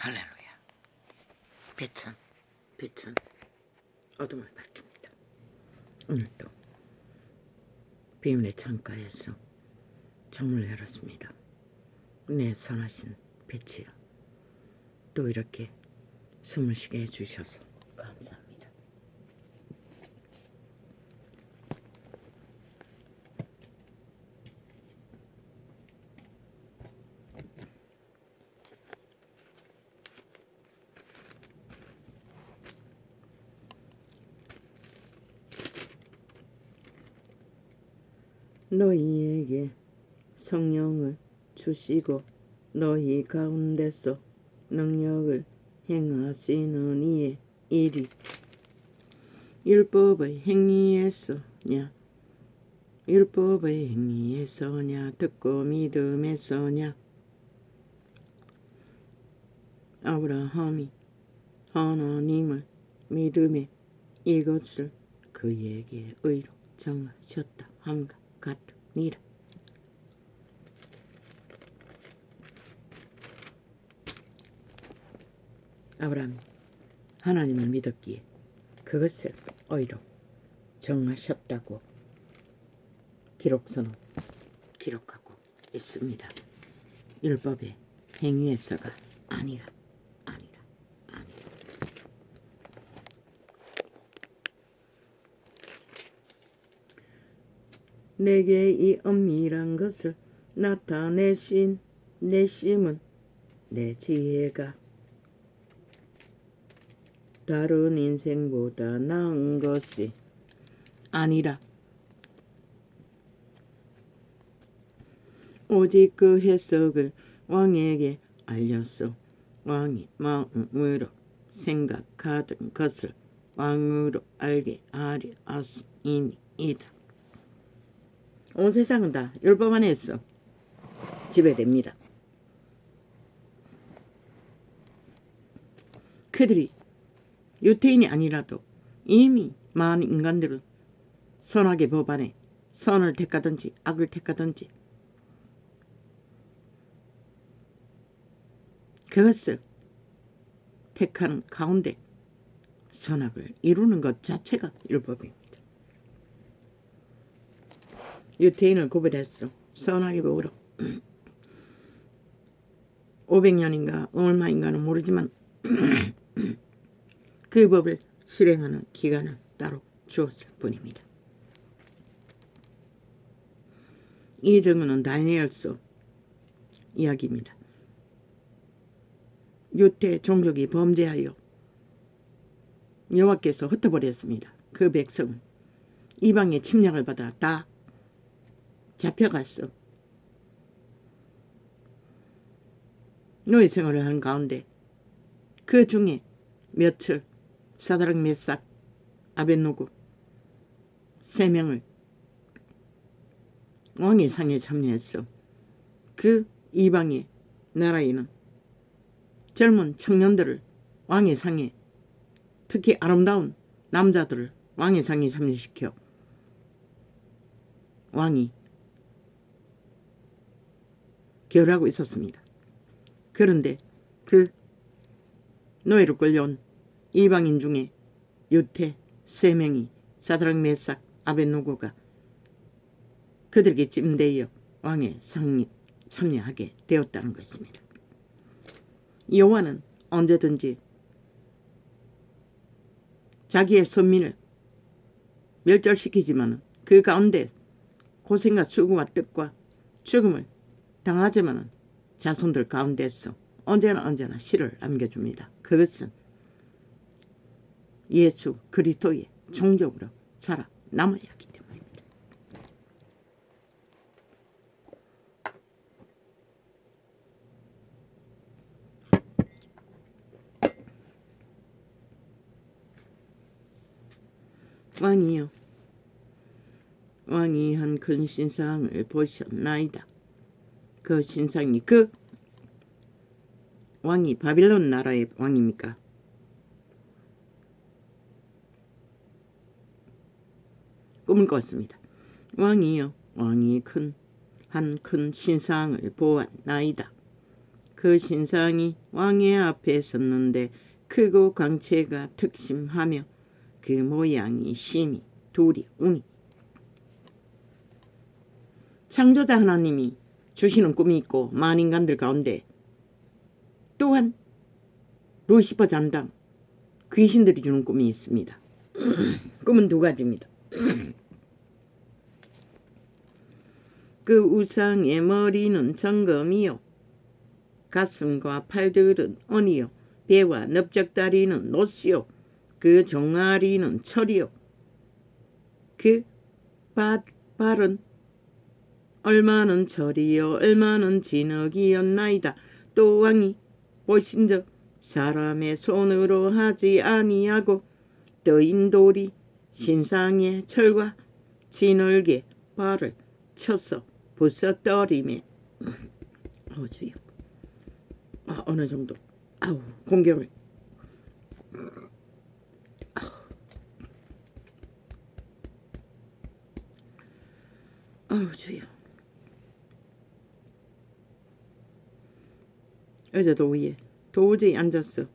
할렐루야. 빛은 어둠을 밝힙니다. 오늘도 비밀의 창가에서 창문을 열었습니다. 내 선하신 빛이여, 또 이렇게 숨을 쉬게 해주셔서 감사합니다. 너희에게 성령을 주시고 너희 가운데서 능력을 행하시는 이의 일이 율법의 행위에서냐 듣고 믿음에서냐. 아브라함이 하나님을 믿음에 이것을 그에게 의로 정하셨다 함과 같으니라. 아브라함이 하나님을 믿었기에 그것을 의로 정하셨다고 기록서는 기록하고 있습니다. 율법의 행위에서가 아니라. 내게 이 엄밀한 것을 나타내심은 내 지혜가 다른 인생보다 나은 것이 아니라 오직 그 해석을 왕에게 알렸어. 왕이 마음으로 생각하던 것을 왕으로 알게 하려 하심이니이다. 온 세상은 다 율법 안에서 지배됩니다. 그들이 유태인이 아니라도 이미 많은 인간들은 선악의 법 안에 선을 택하든지 악을 택하든지 그것을 택하는 가운데 선악을 이루는 것 자체가 율법입니다. 유태인을 구별했어. 선악의 법으로 500년인가 얼마인가는 모르지만 그 법을 실행하는 기간을 따로 주었을 뿐입니다. 이 증언은 다니엘서 이야기입니다. 유태 종족이 범죄하여 여호와께서 흩어버렸습니다. 그 백성은 이방의 침략을 받아 다 잡혀갔어. 노예 생활을 하는 가운데 그 중에 며칠 사드락 메삭 아벳노고 3명을 왕의 상에 참여했어. 그 이방의 나라에는 젊은 청년들을 왕의 상에, 특히 아름다운 남자들을 왕의 상에 참여시켜 왕이 결하고 있었습니다. 그런데 그 노예로 끌려온 이방인 중에 유태 3명이 사드락 메삭 아벳노고가 그들에게 찜대어 왕의 상에 참여하게 되었다는 것입니다. 여호와는 언제든지 자기의 선민을 멸절시키지만 그 가운데 고생과 수고와 뜻과 죽음을 당하지만 자손들 가운데서 언제나 씨를 남겨줍니다. 그것은 예수 그리스도의 종족으로 살아남아야 하기 때문입니다. 왕이 한 큰 신상을 보셨나이다. 그 신상이 그 왕이 바빌론 나라의 왕입니까? 꿈을 꿨습니다. 왕이 한 큰 신상을 보았나이다. 그 신상이 왕의 앞에 섰는데 크고 광채가 특심하며 그 모양이 심히 두리우니. 창조자 하나님이 주시는 꿈이 있고 만인간들 가운데 또한 루시퍼 잔당 귀신들이 주는 꿈이 있습니다. 꿈은 두 가지입니다. 그 우상의 머리는 정금이요 가슴과 팔들은 은이요 배와 넓적다리는 노시요 그 종아리는 철이요 그 발은 얼마는 철이요 얼마는 진흙이었나이다. 또 왕이 보신즉 사람의 손으로 하지 아니하고 떠인 돌이 신상의 철과 진흙의 발을 쳐서 부서뜨리매. 주여. 어느 정도 공경을 주여. 어제 도위에 도저히 앉았어.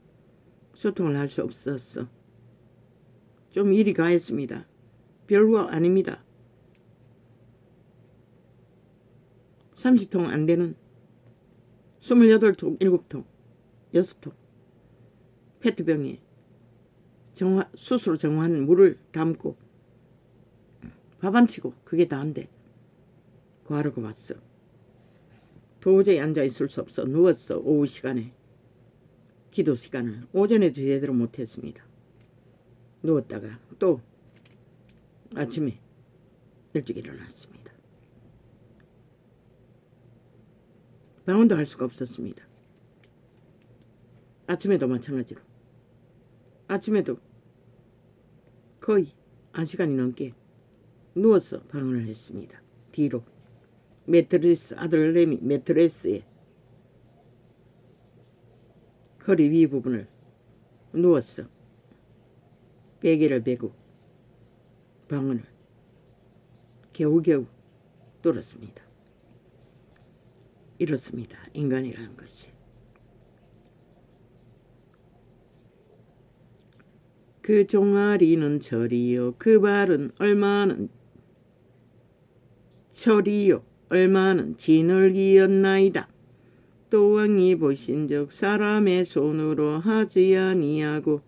소통을 할 수 없었어. 좀 일이 가했습니다. 별거 아닙니다. 30통 안 되는 28통, 7통, 6통 페트병에 스스로 정화한 물을 담고 밥 안 치고 그게 다인데 구하러고 왔어. 도저히 앉아있을 수 없어. 누웠어. 오후 시간에. 기도 시간을 오전에도 제대로 못했습니다. 누웠다가 또 아침에 일찍 일어났습니다. 방언도 할 수가 없었습니다. 아침에도 마찬가지로. 아침에도 거의 1시간이 넘게 누워서 방언을 했습니다. 뒤로 매트리스 아들내미 매트리스에 허리 위 부분을 누웠어. 베개를 베고 방언을 겨우겨우 뚫었습니다. 이렇습니다. 인간이라는 것이. 그 종아리는 철이요 그 발은 얼마는 철이요 얼마는 진흙이었나이다. 또 왕이 보신즉 사람의 손으로 하지 아니하고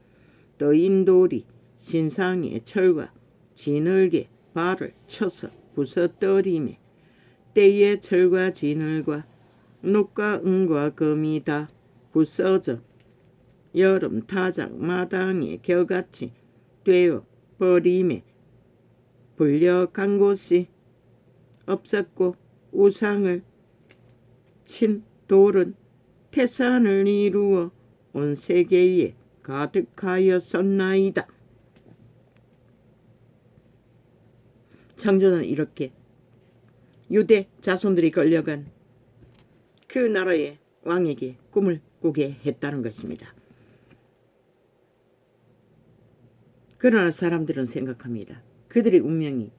떠인 돌이 신상의 철과 진흙의 발을 쳐서 부서뜨리매 때의 철과 진흙과 녹과 은과 금이 다 부서져 여름 타작 마당에 겨같이 되어 버림에 불려간 곳이 없었고 우상을 친 돌은 태산을 이루어 온 세계에 가득하였었나이다. 창조는 이렇게 유대 자손들이 걸려간 그 나라의 왕에게 꿈을 꾸게 했다는 것입니다. 그러나 사람들은 생각합니다. 그들의 운명이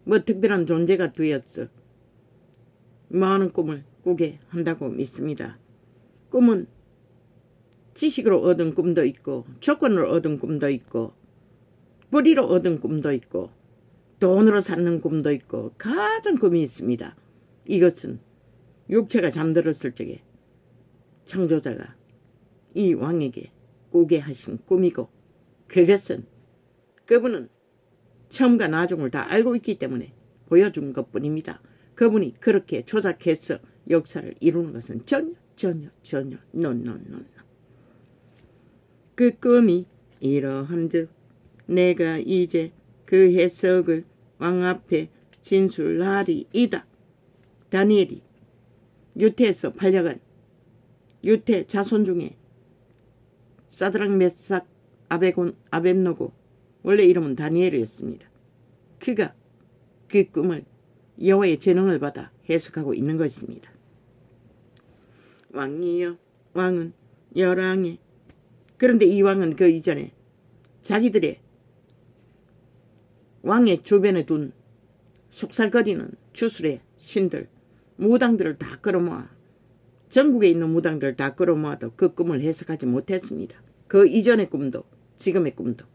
뭐 특별한 존재가 되었어 많은 꿈을 꾸게 한다고 믿습니다. 꿈은 지식으로 얻은 꿈도 있고 조건을 얻은 꿈도 있고 뿌리로 얻은 꿈도 있고 돈으로 사는 꿈도 있고 가장 꿈이 있습니다. 이것은 육체가 잠들었을 적에 창조자가 이 왕에게 꾸게 하신 꿈이고 그것은 그분은 처음과 나중을 다 알고 있기 때문에 보여준 것뿐입니다. 그분이 그렇게 조작해서 역사를 이루는 것은 전혀 no. 그 꿈이 이러한즉 내가 이제 그 해석을 왕 앞에 진술하리이다. 다니엘이 유태에서 팔려간 유태 자손 중에 사드락 메삭 아벳노고 원래 이름은 다니엘이었습니다. 그가 그 꿈을 여호와의 재능을 받아 해석하고 있는 것입니다. 왕이여 왕은 열왕에 그런데 이 왕은 그 이전에 자기들의 왕의 주변에 둔 속살거리는 주술의 신들 무당들을 다 끌어모아 전국에 있는 무당들 다 끌어모아도 그 꿈을 해석하지 못했습니다. 그 이전의 꿈도 지금의 꿈도.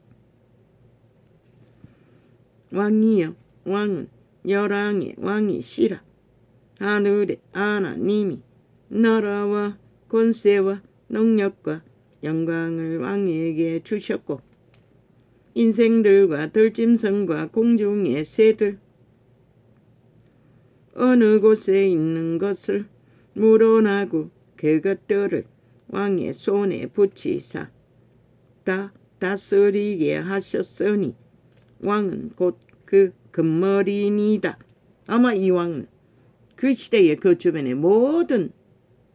왕이여 왕은 열왕의 왕이시라. 하늘의 하나님이 나라와 권세와 능력과 영광을 왕에게 주셨고 인생들과 들짐승과 공중의 새들 어느 곳에 있는 것을 물어나고 그것들을 왕의 손에 붙이사 다 다스리게 하셨으니 왕은 곧 그 금머리니이다. 아마 이 왕은 그 시대의 그 주변의 모든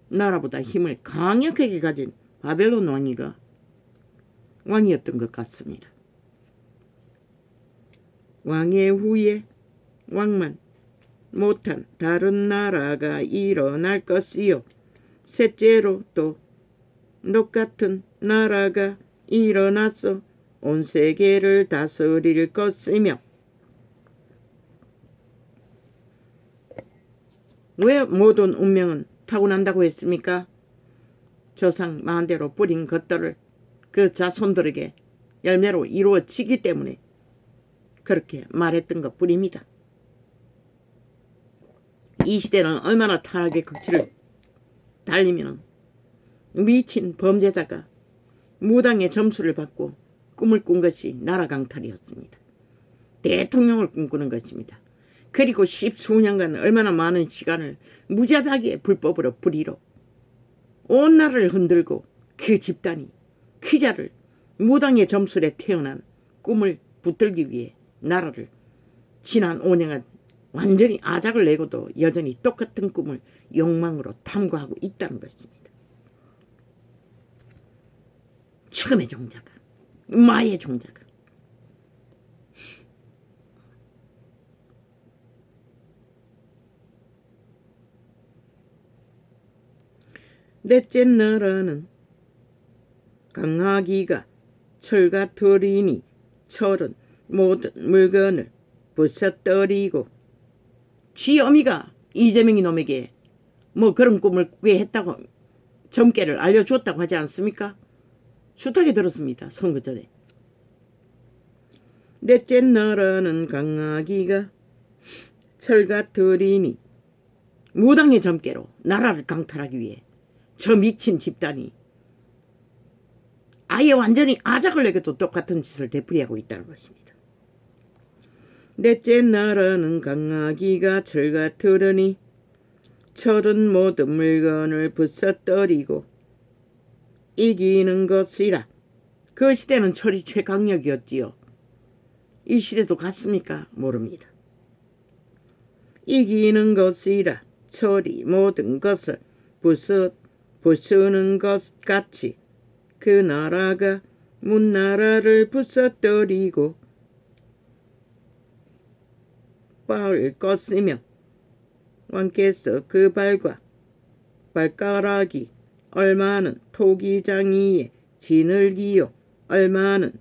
나라보다 힘을 강력하게 가진 바벨론 왕이었던 것 같습니다. 왕의 후에 왕만 못한 다른 나라가 일어날 것이요 셋째로 또 똑같은 나라가 일어나서 온 세계를 다스릴 것이며. 왜 모든 운명은 타고난다고 했습니까? 조상 마음대로 뿌린 것들을 그 자손들에게 열매로 이루어지기 때문에 그렇게 말했던 것뿐입니다. 이 시대는 얼마나 타락의 극치를 달리면 미친 범죄자가 무당의 점수를 받고 꿈을 꾼 것이 나라 강탈이었습니다. 대통령을 꿈꾸는 것입니다. 그리고 10수년간 얼마나 많은 시간을 무자비하게 불법으로 불의로 온 나라를 흔들고 그 집단이 그 자를 무당의 점술에 태어난 꿈을 붙들기 위해 나라를 지난 5년간 완전히 아작을 내고도 여전히 똑같은 꿈을 욕망으로 탐구하고 있다는 것입니다. 죽음의 종자가, 마의 종자가. 넷째 나라는 강하기가 철과 들이니 철은 모든 물건을 부숴뜨리고 쥐어미가 이재명이 놈에게 뭐 그런 꿈을 꾸게 했다고 점괘를 알려주었다고 하지 않습니까? 숱하게 들었습니다. 선거 전에. 넷째 나라는 강하기가 철과 들이니 무당의 점괘로 나라를 강탈하기 위해 저 미친 집단이 아예 완전히 아작을 내게도 똑같은 짓을 되풀이하고 있다는 것입니다. 넷째 나라는 강하기가 철과 들으니 철은 모든 물건을 부숴뜨리고 이기는 것이라. 그 시대는 철이 최강력이었지요. 이 시대도 같습니까? 모릅니다. 이기는 것이라. 철이 모든 것을 부수는 것 같이 그 나라가 문나라를 부숴뜨리고 빠을 것이며 왕께서 그 발과 발가락이 얼마는 토기장이에 지늘기요 얼마는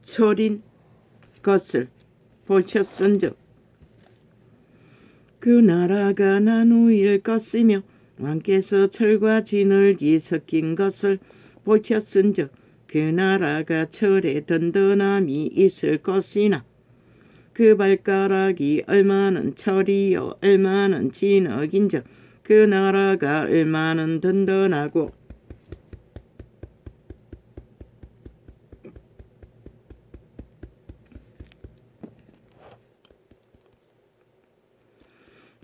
철인 것을 보셨은즉 그 나라가 나누일 것이며 왕께서 철과 지늘기 섞인 것을 보셨은즉 그 나라가 철에 든든함이 있을 것이나 그 발가락이 얼마는 철이요 얼마는 진흙인즉 그 나라가 얼마는 든든하고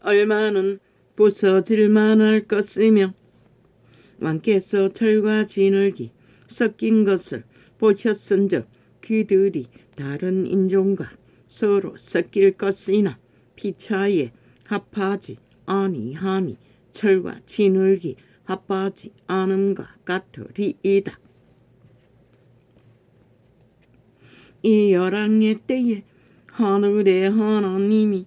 얼마는 부서질만 할 것이며 왕께서 철과 진흙이 섞인 것을 보셨은즉 그들이 다른 인종과 서로 섞일 것이나 피차에 합하지 아니하니 철과 진흙이 합하지 않음과 같으리이다. 이 열왕의 때에 하늘의 하나님이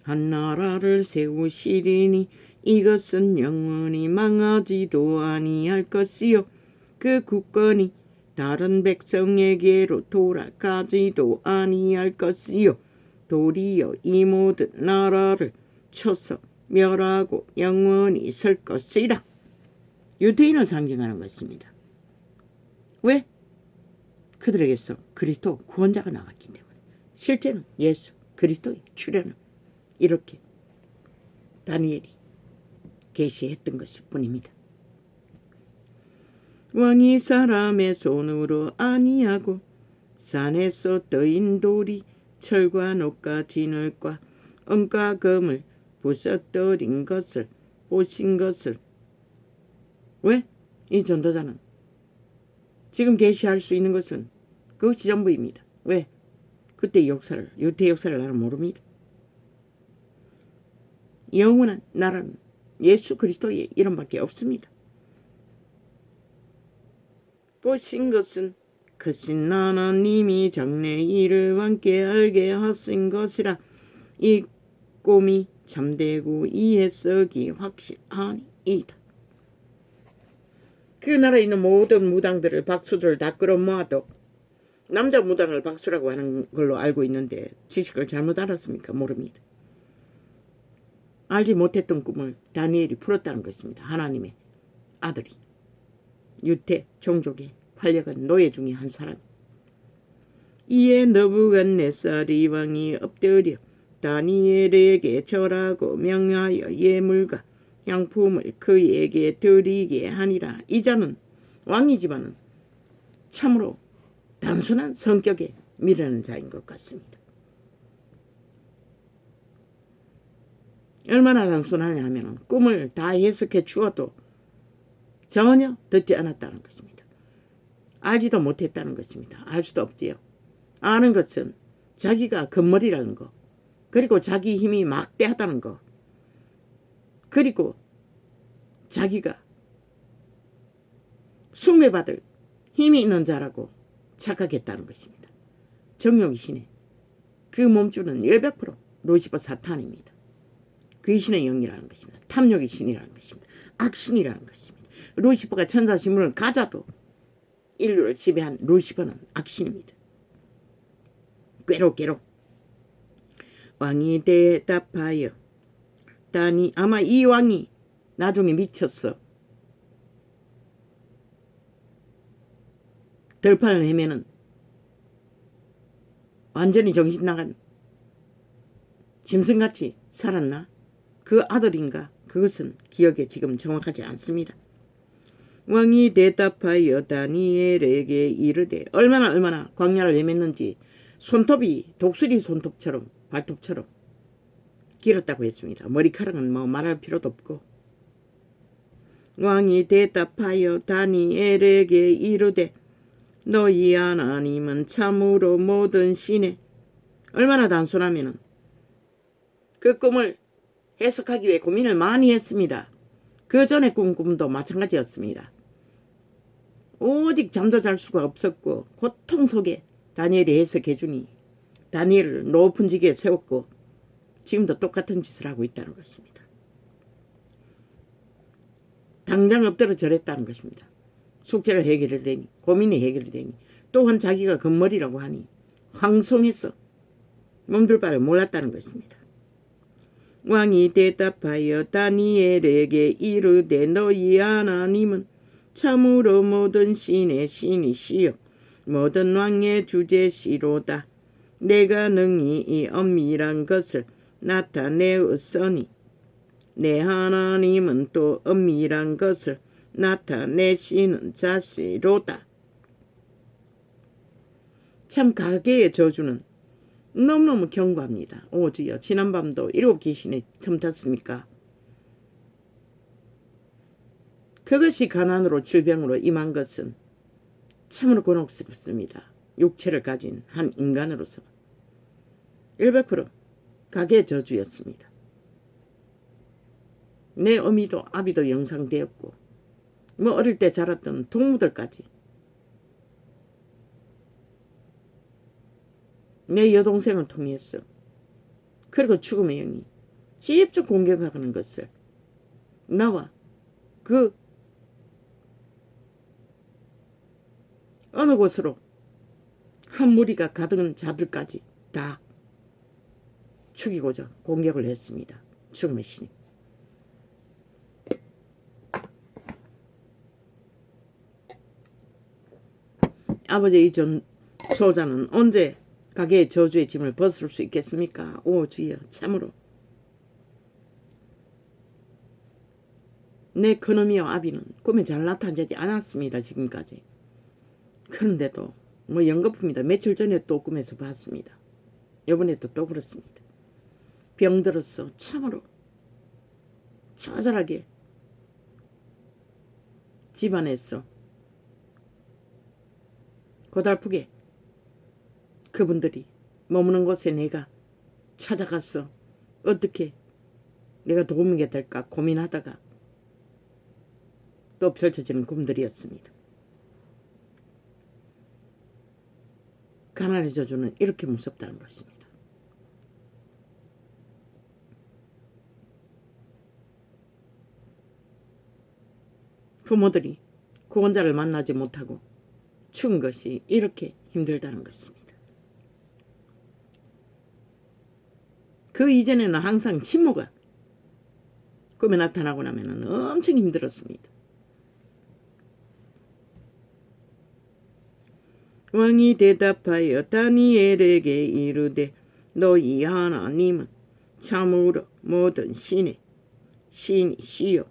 한 나라를 세우시리니 이것은 영원히 망하지도 아니할 것이요 그 국권이 다른 백성에게로 돌아가지도 아니할 것이요 도리어 이 모든 나라를 쳐서 멸하고 영원히 설 것이라. 유대인을 상징하는 것입니다. 왜? 그들에게서 그리스도 구원자가 나왔기 때문에. 실제는 예수 그리스도의 출현을 이렇게 다니엘이 계시했던 것일 뿐입니다. 왕이 사람의 손으로 아니하고 산에서 떠인 돌이 철과 녹과 진흙과 은과 금을 부서뜨린 것을 보신 것을. 왜? 이 전도자는 지금 계시할 수 있는 것은 그것이 전부입니다. 왜? 그때 역사를, 유대 역사를 나는 모릅니다. 영원한 나라는 예수 그리스도의 이름밖에 없습니다. 보신 것은 크신 하나님이 장래 일을 왕께 알게 하신 것이라. 이 꿈이 참되고 이해석이 확실하니이다. 그 나라에 있는 모든 무당들을 박수들을 다 끌어모아도 남자 무당을 박수라고 하는 걸로 알고 있는데 지식을 잘못 알았습니까? 모릅니다. 알지 못했던 꿈을 다니엘이 풀었다는 것입니다. 하나님의 아들이 유대 종족의 활력은 노예 중에 한 사람. 이에 느부갓네살이 왕이 엎드려 다니엘에게 절하고 명하여 예물과 향품을 그에게 드리게 하니라. 이 자는 왕이지만은 참으로 단순한 성격에 미련한 자인 것 같습니다. 얼마나 단순하냐 하면 꿈을 다 해석해 주어도 전혀 듣지 않았다는 것입니다. 알지도 못했다는 것입니다. 알 수도 없지요. 아는 것은 자기가 금머리라는 거, 그리고 자기 힘이 막대하다는 거, 그리고 자기가 숭배받을 힘이 있는 자라고 착각했다는 것입니다. 정욕의 신에 그 몸주는 100% 루시퍼 사탄입니다. 귀신의 영이라는 것입니다. 탐욕의 신이라는 것입니다. 악신이라는 것입니다. 루시퍼가 천사 신분을 가져도 인류를 지배한 루시퍼는 악신입니다. 꾀로 왕이 대답하여 아마 이 왕이 나중에 미쳤어. 들판을 헤매는 완전히 정신 나간 짐승같이 살았나? 그 아들인가? 그것은 기억에 지금 정확하지 않습니다. 왕이 대답하여 다니엘에게 이르되 얼마나 광야를 헤맸는지 손톱이 독수리 손톱처럼 발톱처럼 길었다고 했습니다. 머리카락은 뭐 말할 필요도 없고. 왕이 대답하여 다니엘에게 이르되 너희 하나님은 참으로 모든 신에. 얼마나 단순하면은 그 꿈을 해석하기 위해 고민을 많이 했습니다. 그 전에 꿈도 마찬가지였습니다. 오직 잠도 잘 수가 없었고 고통 속에 다니엘이 해석해 주니 다니엘을 높은 지기에 세웠고 지금도 똑같은 짓을 하고 있다는 것입니다. 당장 엎드려 절했다는 것입니다. 숙제가 해결이 되니 고민이 해결이 되니 또한 자기가 금머리라고 하니 황송해서 몸둘 바를 몰랐다는 것입니다. 왕이 대답하여 다니엘에게 이르되 너희 하나님은 참으로 모든 신의 신이시요 모든 왕의 주제시로다. 내가 능히 이 엄밀한 것을 나타내었으니 내 하나님은 또 엄밀한 것을 나타내시는 자시로다. 참 가계의 저주는 너무너무 견고합니다. 오 주여, 지난밤도 7 귀신이 틈탔습니까? 그것이 가난으로 질병으로 임한 것은 참으로 곤혹스럽습니다. 육체를 가진 한 인간으로서 100% 가계의 저주였습니다. 내 어미도 아비도 영상되었고 뭐 어릴 때 자랐던 동무들까지 내 여동생을 통해서 그리고 죽음의 영이 직접 공격하는 것을 나와 그 어느 곳으로 한 무리가 가득한 자들까지 다 죽이고자 공격을 했습니다. 죽음의 신이. 아버지의 이 소자는 언제 가게의 저주의 짐을 벗을 수 있겠습니까? 오 주여, 참으로 내 큰어미와 아비는 꿈에 잘 나타나지 않았습니다. 지금까지. 그런데도 뭐 연거푸입니다. 며칠 전에 또 꿈에서 봤습니다. 이번에도 또 그렇습니다. 병들었어. 참으로 처절하게 집안에서 고달프게 그분들이 머무는 곳에 내가 찾아갔어. 어떻게 내가 도움이 될까 고민하다가 또 펼쳐지는 꿈들이었습니다. 가난의 저주는 이렇게 무섭다는 것입니다. 부모들이 구원자를 만나지 못하고 죽은 것이 이렇게 힘들다는 것입니다. 그 이전에는 항상 친모가 꿈에 나타나고 나면 엄청 힘들었습니다. 왕이 대답하여 다니엘에게 이르되 너희 하나님은 참으로 모든 신의 신이시요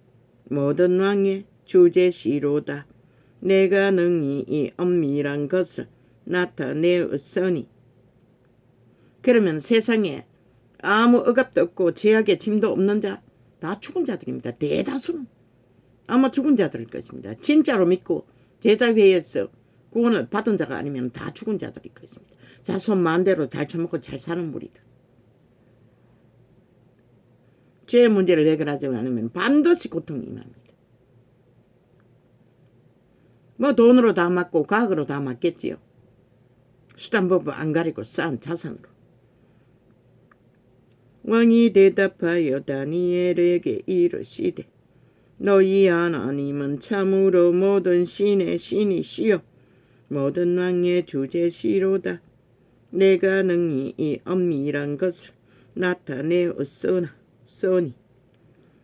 모든 왕의 주제시로다. 내가 능히 이 엄밀한 것을 나타내었으니. 그러면 세상에 아무 억압도 없고 죄악의 짐도 없는 자 다 죽은 자들입니다. 대다수는 아마 죽은 자들일 것입니다. 진짜로 믿고 제자회에서 구원을 받은 자가 아니면 다 죽은 자들일 것입니다. 자손 마음대로 잘 처먹고 잘 사는 무리들. 죄의 문제를 해결하지 않으면 반드시 고통이 임합니다. 뭐 돈으로 다 맞고 과학으로 다 맞겠지요. 수단법을 안 가리고 쌓은 자산으로. 왕이 대답하여 다니엘에게 이르시되 너희 하나님은 참으로 모든 신의 신이시요 모든 왕의 주제시로다. 내가 능히 이 엄밀한 것을 나타내었으니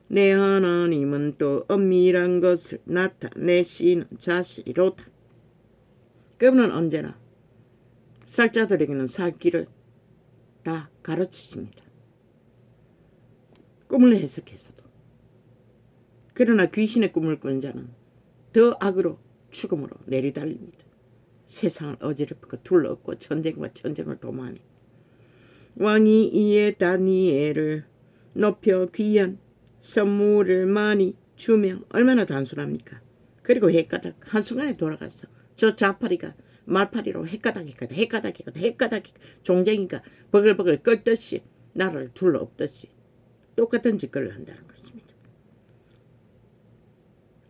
내 하나님은 또 엄밀한 것을 나타내시는 자시로다. 그분은 언제나 살 자들에게는 살 길을 다 가르치십니다. 꿈을 해석해서도. 그러나 귀신의 꿈을 꾸는 자는 더 악으로 죽음으로 내리달립니다. 세상을 어지럽고 둘러엎고 전쟁과 전쟁을 도모하니 왕이 이에 다니엘을 높여 귀한 선물을 많이 주며 얼마나 단순합니까? 그리고 헷가닥 한순간에 돌아갔어. 저 자파리가 말파리로 헷가닥 종쟁이가 버글버글 끓듯이 나를 둘러엎듯이 똑같은 짓거리를 한다는 것입니다.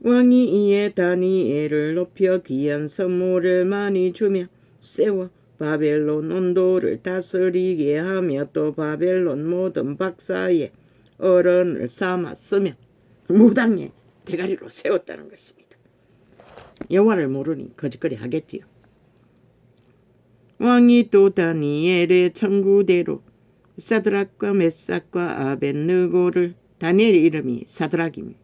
왕이 이에 다니엘을 높여 귀한 선물을 많이 주며 세워 바벨론 온도를 다스리게 하며 또 바벨론 모든 박사의 어른을 삼았으며 무당의 대가리로 세웠다는 것입니다. 여호와를 모르니 거짓거리 하겠지요. 왕이 또 다니엘의 청구대로 사드락과 메삭과 아벳느고를, 다니엘의 이름이 사드락입니다.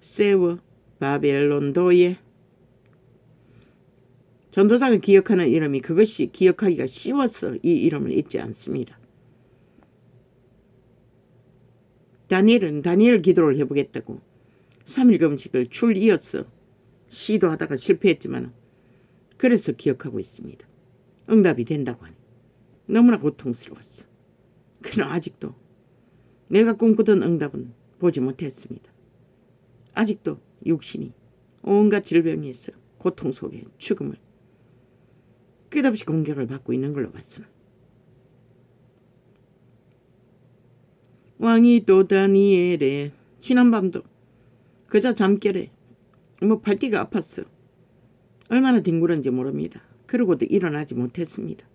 세워 바벨론도에, 전도자가 기억하는 이름이 그것이 기억하기가 쉬워서 이 이름을 잊지 않습니다. 다니엘은 다니엘 기도를 해보겠다고 3일 금식을 줄 이어서 시도하다가 실패했지만 그래서 기억하고 있습니다. 응답이 된다고 하니 너무나 고통스러웠어. 그러나 아직도 내가 꿈꾸던 응답은 보지 못했습니다. 아직도 육신이 온갖 질병에서 고통 속에 죽음을 끝없이 공격을 받고 있는 걸로 봤으나 왕이 또 다니엘의 지난밤도 그저 잠결에 발뒤가 아팠어. 얼마나 뒹굴었는지 모릅니다. 그러고도 일어나지 못했습니다.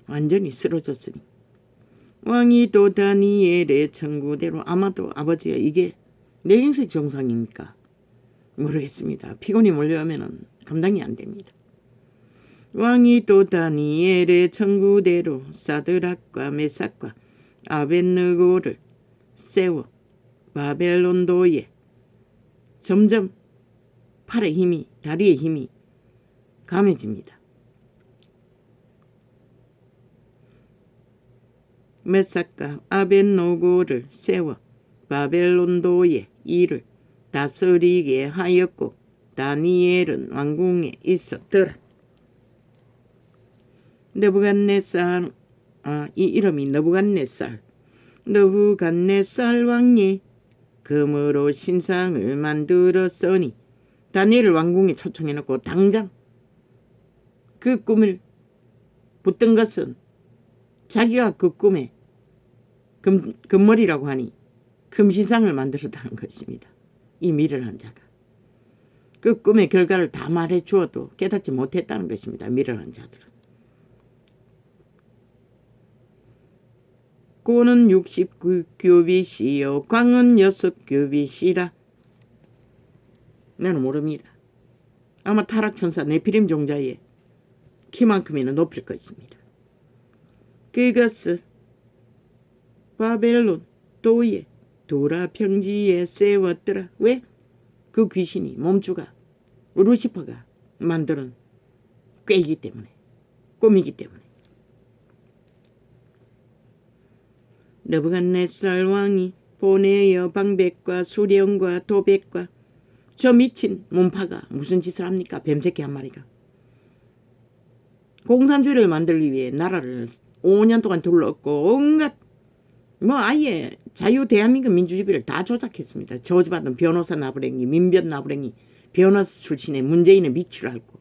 완전히 쓰러졌으니 왕이 또 다니엘의 청구대로, 아마도 아버지야 이게 뇌경색 증상입니까? 모르겠습니다. 피곤이 몰려오면 감당이 안 됩니다. 왕이 또 다니엘의 청구대로 사드락과 메삭과 아벳느고를 세워 바벨론도에, 점점 팔의 힘이, 다리의 힘이 감해집니다. 메사카 아벤노고를 세워 바벨론도의 일을 다스리게 하였고 다니엘은 왕궁에 있었더라. 느부갓네살, 이 이름이 느부갓네살 왕이 금으로 신상을 만들었으니 다니엘을 왕궁에 초청해놓고 당장 그 꿈을 붙든 것은 자기가 그 꿈에 금머리라고 하니 금신상을 만들었다는 것입니다. 이 미련한 자가 그 꿈의 결과를 다 말해 주어도 깨닫지 못했다는 것입니다. 미련한 자들은. 고는 69규빗이요 광은 6규빗이라. 나는 모릅니다. 아마 타락천사 네피림 종자의 키만큼이나 높일 것입니다. 그것을 바벨론 도의 도라 평지에 세웠더라. 왜? 그 귀신이 몸주가 루시퍼가 만드는 꾀이기 때문에, 꿈이기 때문에. 느부갓네살 왕이 보내어 방백과 수령과 도백과 저 미친 몸파가 무슨 짓을 합니까? 뱀새끼 한 마리가 공산주의를 만들기 위해 나라를 5년 동안 둘러엎고 온갖 아예 자유 대한민국 민주주의를 다 조작했습니다. 저주받은 변호사 나부랭이, 민변 나부랭이, 변호사 출신의 문재인의 미치를 앓고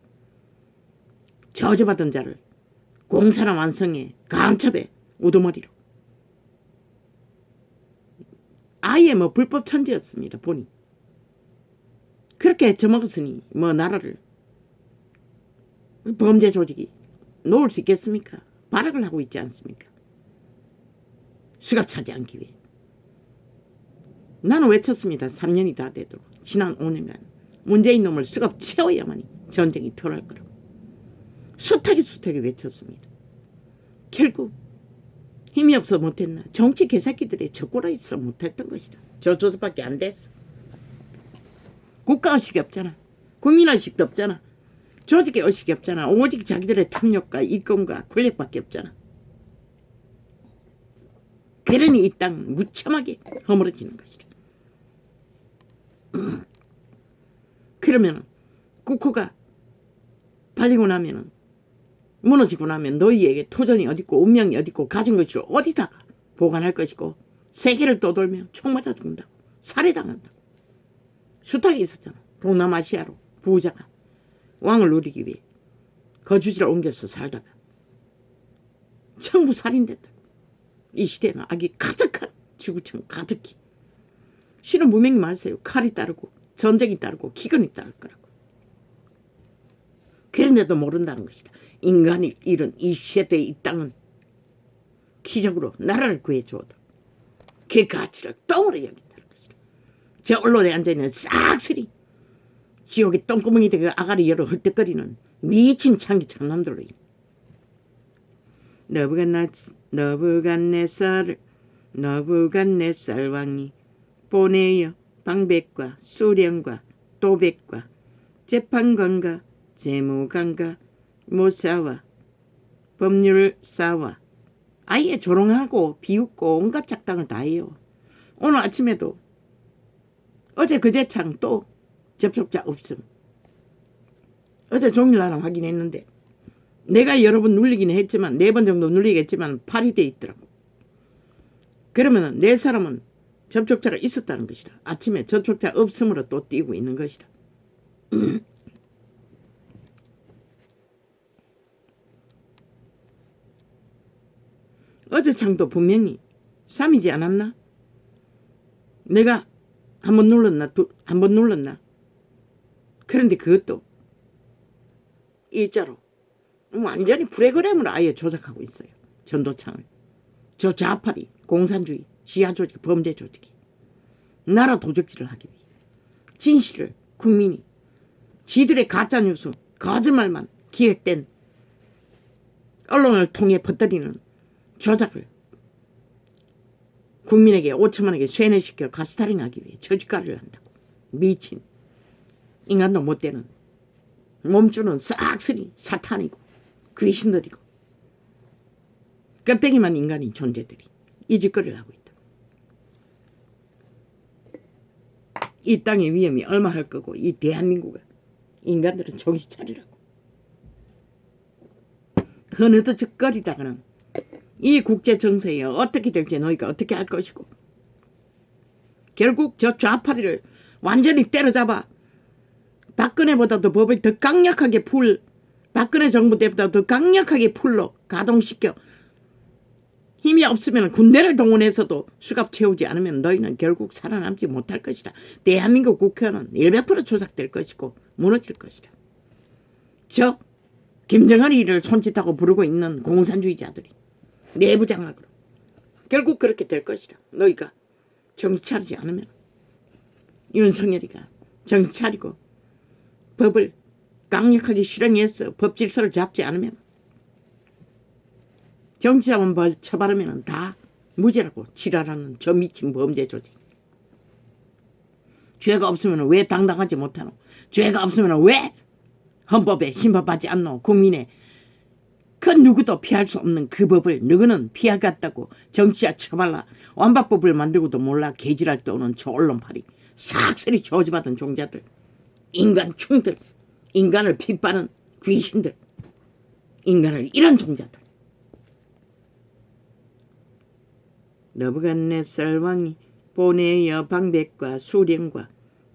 저주받은 자를 공사람 완성에 감첩에 우두머리로 아예 불법 천지였습니다. 보니 그렇게 저먹었으니 나라를 범죄 조직이 놓을 수 있겠습니까? 발악을 하고 있지 않습니까? 수갑 차지 않기 위해. 나는 외쳤습니다. 3년이 다 되도록 지난 5년간 문재인 놈을 수갑 채워야만이 전쟁이 덜할 거라고 숱하게 외쳤습니다. 결국 힘이 없어 못했나? 정치 개새끼들의 젖고라 있어 못했던 것이다. 저 조조밖에 안 됐어. 국가의식이 없잖아. 국민의식도 없잖아. 조직의 의식이 없잖아. 오직 자기들의 탐욕과 이권과 권력밖에 없잖아. 그러니 이 땅 무참하게 허물어지는 것이다. 그러면 국호가 팔리고 나면은 무너지고 나면 너희에게 토전이 어딨고 운명이 어딨고 가진 것을 어디다가 보관할 것이고 세계를 떠돌며 총 맞아 죽는다고 살해당한다고 숱하게 있었잖아. 동남아시아로 부자가 왕을 누리기 위해 거주지를 옮겨서 살다가 전부 살인됐다고. 이 시대는 악이 가득한 지구촌 가득히. 신은 무명히 말하세요. 칼이 따르고 전쟁이 따르고 기근이 따를 거라고. 그런데도 모른다는 것이다. 인간이 이룬 이 시대의 이 땅은 기적으로 나라를 구해주어도 그 가치를 똥으로 여긴다는 것이다. 저 언론에 앉아있는 싹쓸이 지옥의 똥구멍이 되고 아가리 열어 헐떡거리는 미친 창기 장남들로 느부갓네살 왕이 보내어 방백과 수령과 도백과 재판관과 재무관과 모사와 법률사와 아예 조롱하고 비웃고 온갖 작당을 다 해요. 오늘 아침에도 어제 그제창 또 접속자 없음. 어제 종일 나랑 확인했는데 내가 여러 번 눌리긴 했지만 4번 정도 눌리겠지만 발휘돼 있더라고. 그러면 내 사람은 접촉자가 있었다는 것이다. 아침에 접촉자 없음으로 또 띄고 있는 것이다. 어제 창도 분명히 3이지 않았나? 내가 한 번 눌렀나? 그런데 그것도 일자로 완전히 프로그램을 아예 조작하고 있어요. 전도창을. 저 좌파리, 공산주의, 지하조직, 범죄 조직이 나라 도적질을 하기 위해 진실을 국민이 지들의 가짜뉴스, 거짓말만 기획된 언론을 통해 퍼뜨리는 조작을 국민에게 5천만에게 쇠뇌시켜 가스타링하기 위해 저짓가를 한다고. 미친 인간도 못 되는 몸주는 싹쓸이 사탄이고 귀신들이고 껍데기만 인간인 존재들이 이 짓거리를 하고 있다. 이 땅의 위험이 얼마 할 거고 이 대한민국은 인간들은 정신 차리라고. 어느덧 짓거리다가는 이 국제 정세에 어떻게 될지 너희가 어떻게 할 것이고 결국 저 좌파리를 완전히 때려잡아 박근혜보다도 법을 더 강력하게 박근혜 정부 때보다 더 강력하게 풀로 가동시켜 힘이 없으면 군대를 동원해서도 수갑 채우지 않으면 너희는 결국 살아남지 못할 것이다. 대한민국 국회는 100% 조작될 것이고 무너질 것이다. 저 김정은이를 손짓하고 부르고 있는 공산주의자들이 내부장악으로 결국 그렇게 될 것이다. 너희가 정신 차리지 않으면 윤석열이가 정신 차리고 법을 강력하게 실행해서 법 질서를 잡지 않으면 정치자만 처벌하면 다 무죄라고 지랄하는 저 미친 범죄 조직. 죄가 없으면 왜 당당하지 못하노? 죄가 없으면 왜 헌법에 심판받지 않노? 국민의 그 누구도 피할 수 없는 그 법을 누구는 피하겠다고 정치자 처발라 완박법을 만들고도 몰라 개지랄 떠오는 저 언론파리 싹쓸이 저주받은 종자들 인간 충들 인간을 핍박하는 귀신들 인간을 이런 종자들 너부갓네살 왕이 보내어 방백과 수령과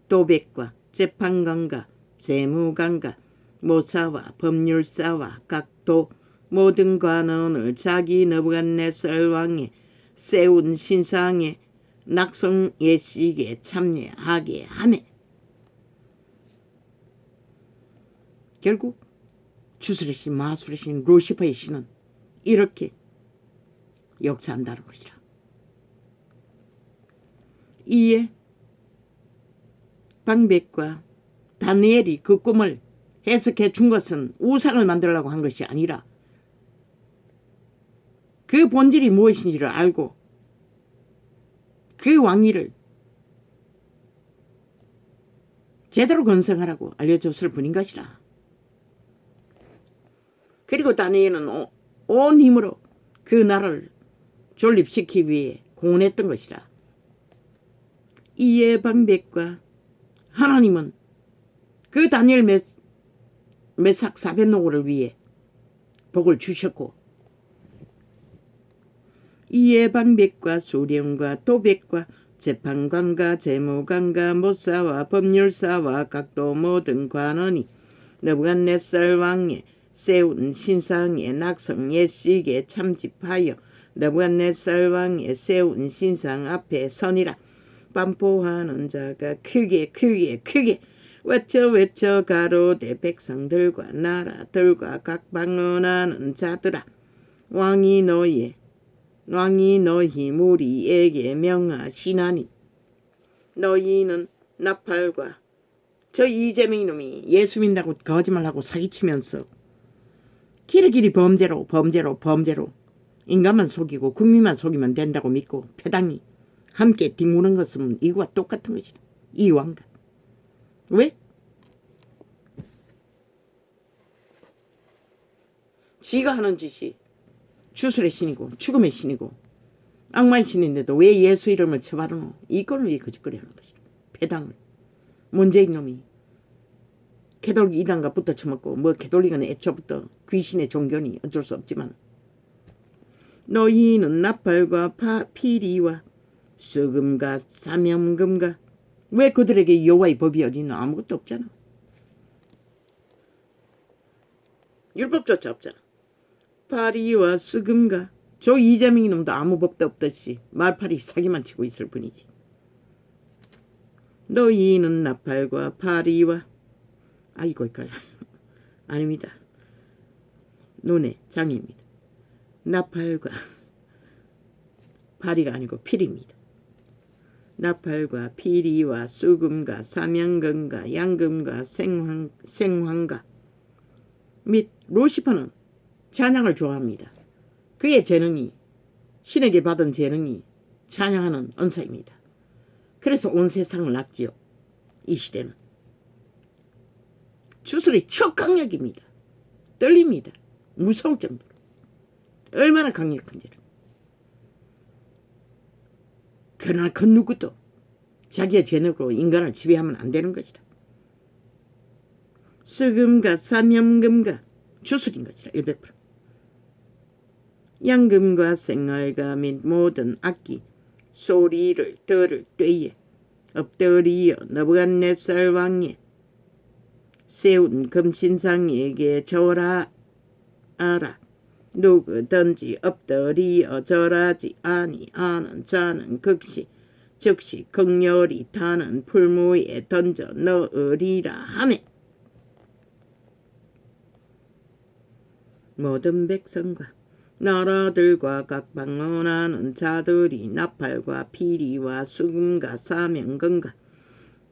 도백과 재판관과 재무관과 모사와 법률사와 각도 모든 관원을 자기 너부갓네살 왕의 세운 신상에 낙성 예식에 참여하게 하매 결국 주술의 신 마술의 신 루시퍼의 신은 이렇게 역사한다는 것이라. 이에 방백과 다니엘이 그 꿈을 해석해 준 것은 우상을 만들려고 한 것이 아니라 그 본질이 무엇인지를 알고 그 왕위를 제대로 건성하라고 알려줬을 뿐인 것이라. 그리고 다니엘은 온 힘으로 그 나라를 존립시키기 위해 공헌했던 것이라. 이에 방백과 하나님은 그 다니엘 메삭 사벳노고를 위해 복을 주셨고 이에 방백과 수령과 도백과 재판관과 재무관과 모사와 법률사와 각도 모든 관원이 너부갓네살 왕의 세운 신상의 낙성 예식에 참집하여 너부갓네살 왕의 세운 신상 앞에 서니라. 반포하는 자가 크게 외쳐 가로되 백성들과 나라들과 각 방언하는 자들아 왕이 너희 무리에게 명하시나니 너희는 나팔과 저 이재명 놈이 예수 믿는다고 거짓말하고 사기치면서 길이길이 범죄로 인간만 속이고 국민만 속이면 된다고 믿고 패당이 함께 뒹구는 것은 이거와 똑같은 것이다. 이 왕가. 왜? 지가 하는 짓이 주술의 신이고 죽음의 신이고 악마의 신인데도 왜 예수 이름을 처바르노? 이걸 왜 거짓거리 하는 것이다. 패당을. 문재인 놈이 개돌기 이단과 붙어 처먹고 뭐 개돌리가는 애초부터 귀신의 종교니 어쩔 수 없지만 너희는 나팔과 피리와 수금과 사명금과 왜 그들에게 여호와의 법이 어디 있나? 아무것도 없잖아. 율법조차 없잖아. 파리와 수금과 저 이재명 놈도 아무 법도 없듯이 말파리 사기만 치고 있을 뿐이지. 너희는 나팔과 파리와 아이고 이거야. 아닙니다. 눈의 장애입니다. 나팔과 파리가 아니고 피리입니다. 나팔과 피리와 수금과 사명금과 양금과 생황과 및 루시퍼는 찬양을 좋아합니다. 그의 재능이 신에게 받은 재능이 찬양하는 은사입니다. 그래서 온 세상을 낙지요. 이 시대는 주술이 척강력입니다. 떨립니다. 무서울 정도로. 얼마나 강력한지를. 그러나 그 누구도 자기의 재능으로 인간을 지배하면 안 되는 것이다. 수금과 삼염금과 주술인 것이다. 100%. 양금과 생활과 및 모든 악기 소리를 들을 때에 엎드리어 너부갓네살 왕의 세운 금신상에게 절하아라. 누구든지 엎드리어 절하지 아니하는 자는 즉시 극렬히 타는 풀무에 던져 넣으리라 하매 모든 백성과 나라들과 각 방언하는 자들이 나팔과 피리와 수금과 사명금과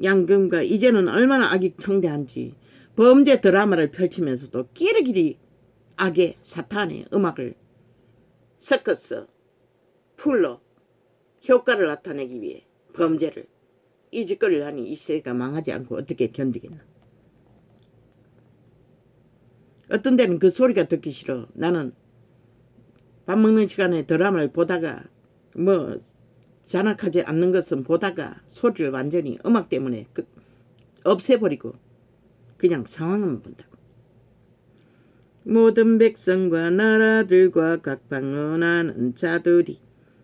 양금과 이제는 얼마나 악이 청대한지 범죄 드라마를 펼치면서도 끼리끼리 악의 사탄의 음악을 섞어서 풀로 효과를 나타내기 위해 범죄를 이 짓거리를 하니 이 세계가 망하지 않고 어떻게 견디겠나. 어떤 데는 그 소리가 듣기 싫어. 나는 밥 먹는 시간에 드라마를 보다가 뭐 잔악하지 않는 것은 보다가 소리를 완전히 음악 때문에 없애버리고 그냥 상황만 본다고. 모든 백성과 나라들과 각 방언하는 자들이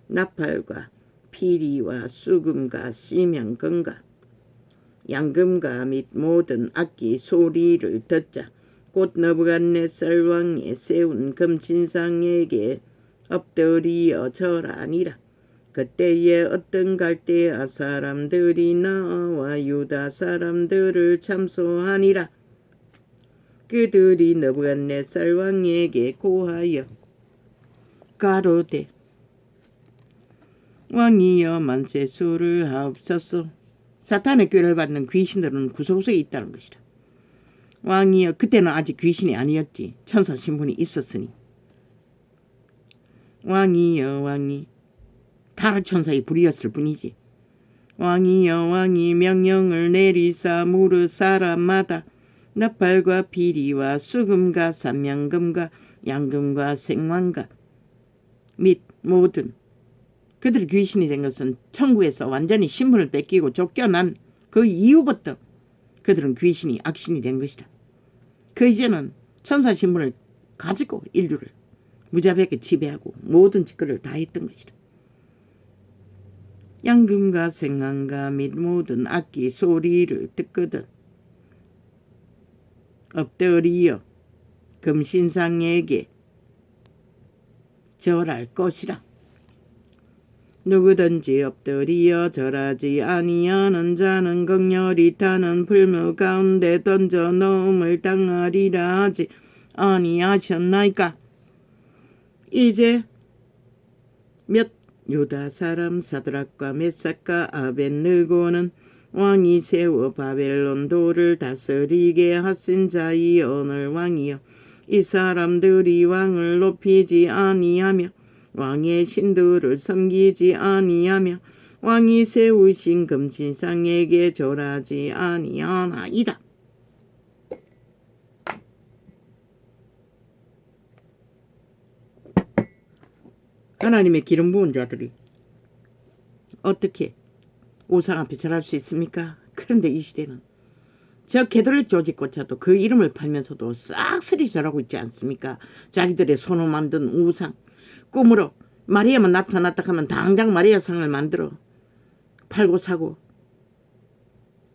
나팔과 피리와 수금과 시명금과 양금과 및 모든 악기 소리를 듣자 곧 너부갓네살 왕의 세운 금신상에게 엎드리어 절하니라. 그때에 어떤 갈대아 사람들이 나와 유다 사람들을 참소하니라. 그들이 너부갓네살 왕에게 고하여 가로되 왕이여 만세 수를 하옵소서. 사탄의 꾀를 받는 귀신들은 구석구석에 있다는 것이라. 왕이여, 그때는 아직 귀신이 아니었지. 천사 신분이 있었으니. 왕이여 왕이 타락 천사의 불이었을 뿐이지. 왕이여 왕이 명령을 내리사 무릇 사람마다 나팔과 피리와 수금과 삼양금과 양금과 생황과 및 모든 그들이 귀신이 된 것은 천국에서 완전히 신분을 뺏기고 쫓겨난 그 이후부터 그들은 귀신이 악신이 된 것이다. 그 이제는 천사 신분을 가지고 인류를 무자비하게 지배하고 모든 짓거리를 다 했던 것이다. 양금과 생황과 및 모든 악기 소리를 듣거든 엎드리어 금신상에게 절할 것이라. 누구든지 엎드리어 절하지 아니하는 자는 극렬히 타는 풀무 가운데 던져 넣음을 당하리라 하지 아니하셨나이까. 이제 몇 유다 사람 사드락과 메삭과 아벳느고는 왕이 세워 바벨론 도를 다스리게 하신 자이 오늘 왕이여, 이 사람들이 왕을 높이지 아니하며 왕의 신들을 섬기지 아니하며 왕이 세우신 금신상에게 절하지 아니하나이다. 하나님의 기름 부은 자들이 어떻게 우상 앞에 절할 수 있습니까? 그런데 이 시대는 저 개돌리 조직조차도 그 이름을 팔면서도 싹쓸이 절하고 있지 않습니까? 자기들의 손으로 만든 우상, 꿈으로 마리아만 나타났다 하면 당장 마리아 상을 만들어 팔고 사고,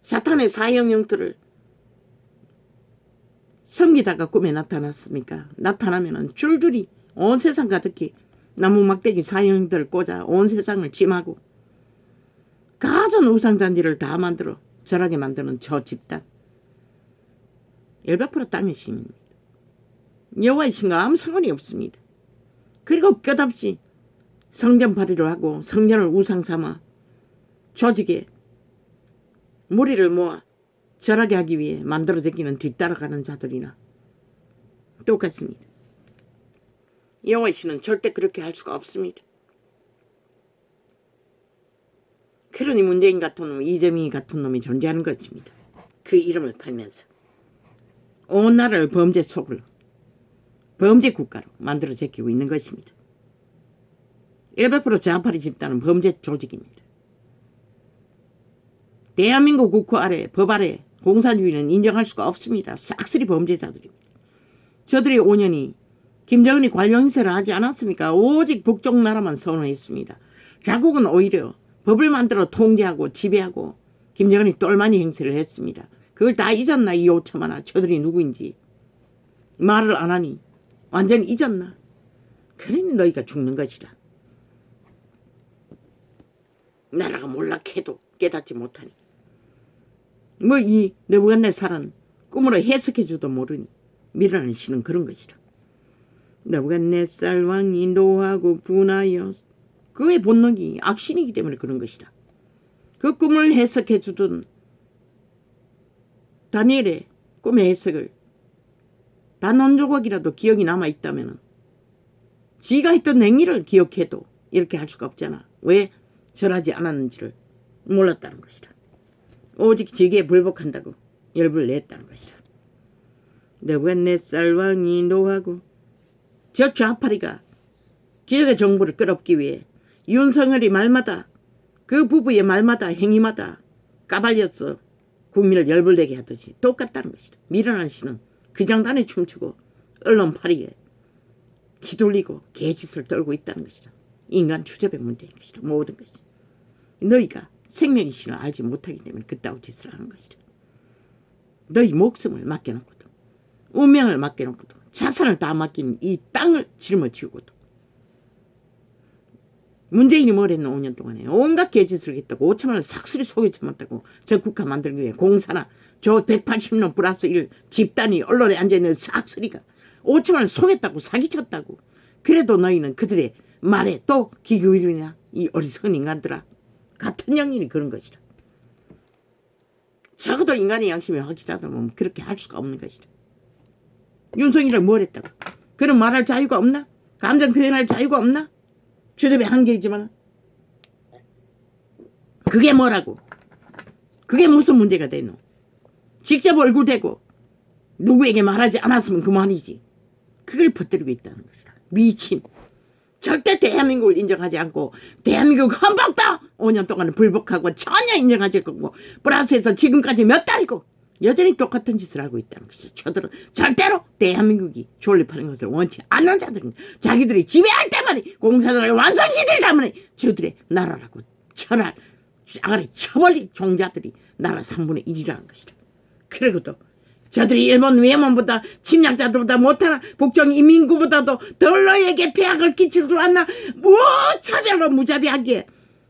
사탄의 사형형들을 섬기다가 꿈에 나타났습니까? 나타나면은 줄줄이 온 세상 가득히 나무 막대기 사형들을 꽂아 온 세상을 침하고 가전 우상잔디를 다 만들어 절하게 만드는 저 집단 100% 땅의 시민입니다. 여호와의 신과 아무 상관이 없습니다. 그리고 끝없이 성전 발휘를 하고 성전을 우상 삼아 조직에 무리를 모아 절하게 하기 위해 만들어 제끼는 뒤따라가는 자들이나 똑같습니다. 여호와의 신은 절대 그렇게 할 수가 없습니다. 그러니 문재인 같은 놈, 이재명이 같은 놈이 존재하는 것입니다. 그 이름을 팔면서. 온 나라를 범죄 속으로 범죄 국가로 만들어 제끼고 있는 것입니다. 100% 좌파리 집단은 범죄 조직입니다. 대한민국 국호 아래 법 아래 공산주의는 인정할 수가 없습니다. 싹쓸이 범죄자들입니다. 저들의 5년이 김정은이 관료 행세를 하지 않았습니까? 오직 북쪽 나라만 선호했습니다. 자국은 오히려 법을 만들어 통제하고 지배하고 김정은이 똘마니 행세를 했습니다. 그걸 다 잊었나 이 오참하나 저들이 누구인지. 말을 안 하니 완전히 잊었나. 그러니 너희가 죽는 것이라. 나라가 몰락해도 깨닫지 못하니. 뭐 이 느부갓네살은 꿈으로 해석해주도 모르니 미라는 시는 그런 것이라. 느부갓네살 왕이 노하고 분하여 그의 본능이 악신이기 때문에 그런 것이라. 그 꿈을 해석해주던 다니엘의 꿈의 해석을 단 한 조각이라도 기억이 남아있다면 지가 했던 행위를 기억해도 이렇게 할 수가 없잖아. 왜 절하지 않았는지를 몰랐다는 것이라. 오직 지기에 불복한다고 열불을 냈다는 것이라. 느부갓네살 왕이 노하고 저 좌파리가 기적의 정부를 끌어엎기 위해 윤석열이 말마다 그 부부의 말마다 행위마다 까발려서 국민을 열불내게 하듯이 똑같다는 것이다. 미련한 씨는 그 장단에 춤추고 언론파리에 휘둘리고 개짓을 떨고 있다는 것이다. 인간 추접의 문제인 것이다. 모든 것이. 너희가 생명의 신을 알지 못하기 때문에 그따위 짓을 하는 것이다. 너희 목숨을 맡겨놓고도 운명을 맡겨놓고도 자산을 다 맡긴 이 땅을 짊어지고도 문재인이 뭘 했노 5년 동안에 온갖 개짓을 했다고 5천만 원 삭슬이 속에 참았다고 저 국가 만들기 위해 공사나 저 180년 플러스 1 집단이 언론에 앉아있는 삭슬이가 5천만 원 속였다고 사기쳤다고. 그래도 너희는 그들의 말에 또 기교이느냐 이 어리석은 인간들아. 같은 양인이 그런 것이다. 적어도 인간의 양심이 확실하다면 그렇게 할 수가 없는 것이다. 윤석열을 뭘 했다고. 그런 말할 자유가 없나? 감정 표현할 자유가 없나? 주접의 한계이지만 그게 뭐라고? 그게 무슨 문제가 되노? 직접 얼굴 대고 누구에게 말하지 않았으면 그만이지. 그걸 퍼뜨리고 있다는 것이다. 미친. 절대 대한민국을 인정하지 않고 대한민국 헌법도 5년 동안 불복하고 전혀 인정하지 않고 플러스에서 지금까지 몇 달이고 여전히 똑같은 짓을 하고 있다는 것이죠. 저들은 절대로 대한민국이 존립하는 것을 원치 않는 자들입니다. 자기들이 지배할 때만 공산당을 완성시킬 때만 저들의 나라라고 철할 아가리 쳐벌린 종자들이 나라 3분의 1이라는 것이다. 그리고도 저들이 일본 외몬보다 침략자들보다 못하나 북쪽 인민구보다도 덜 너에게 폐악을 끼칠 줄 알나. 무차별로 무자비하게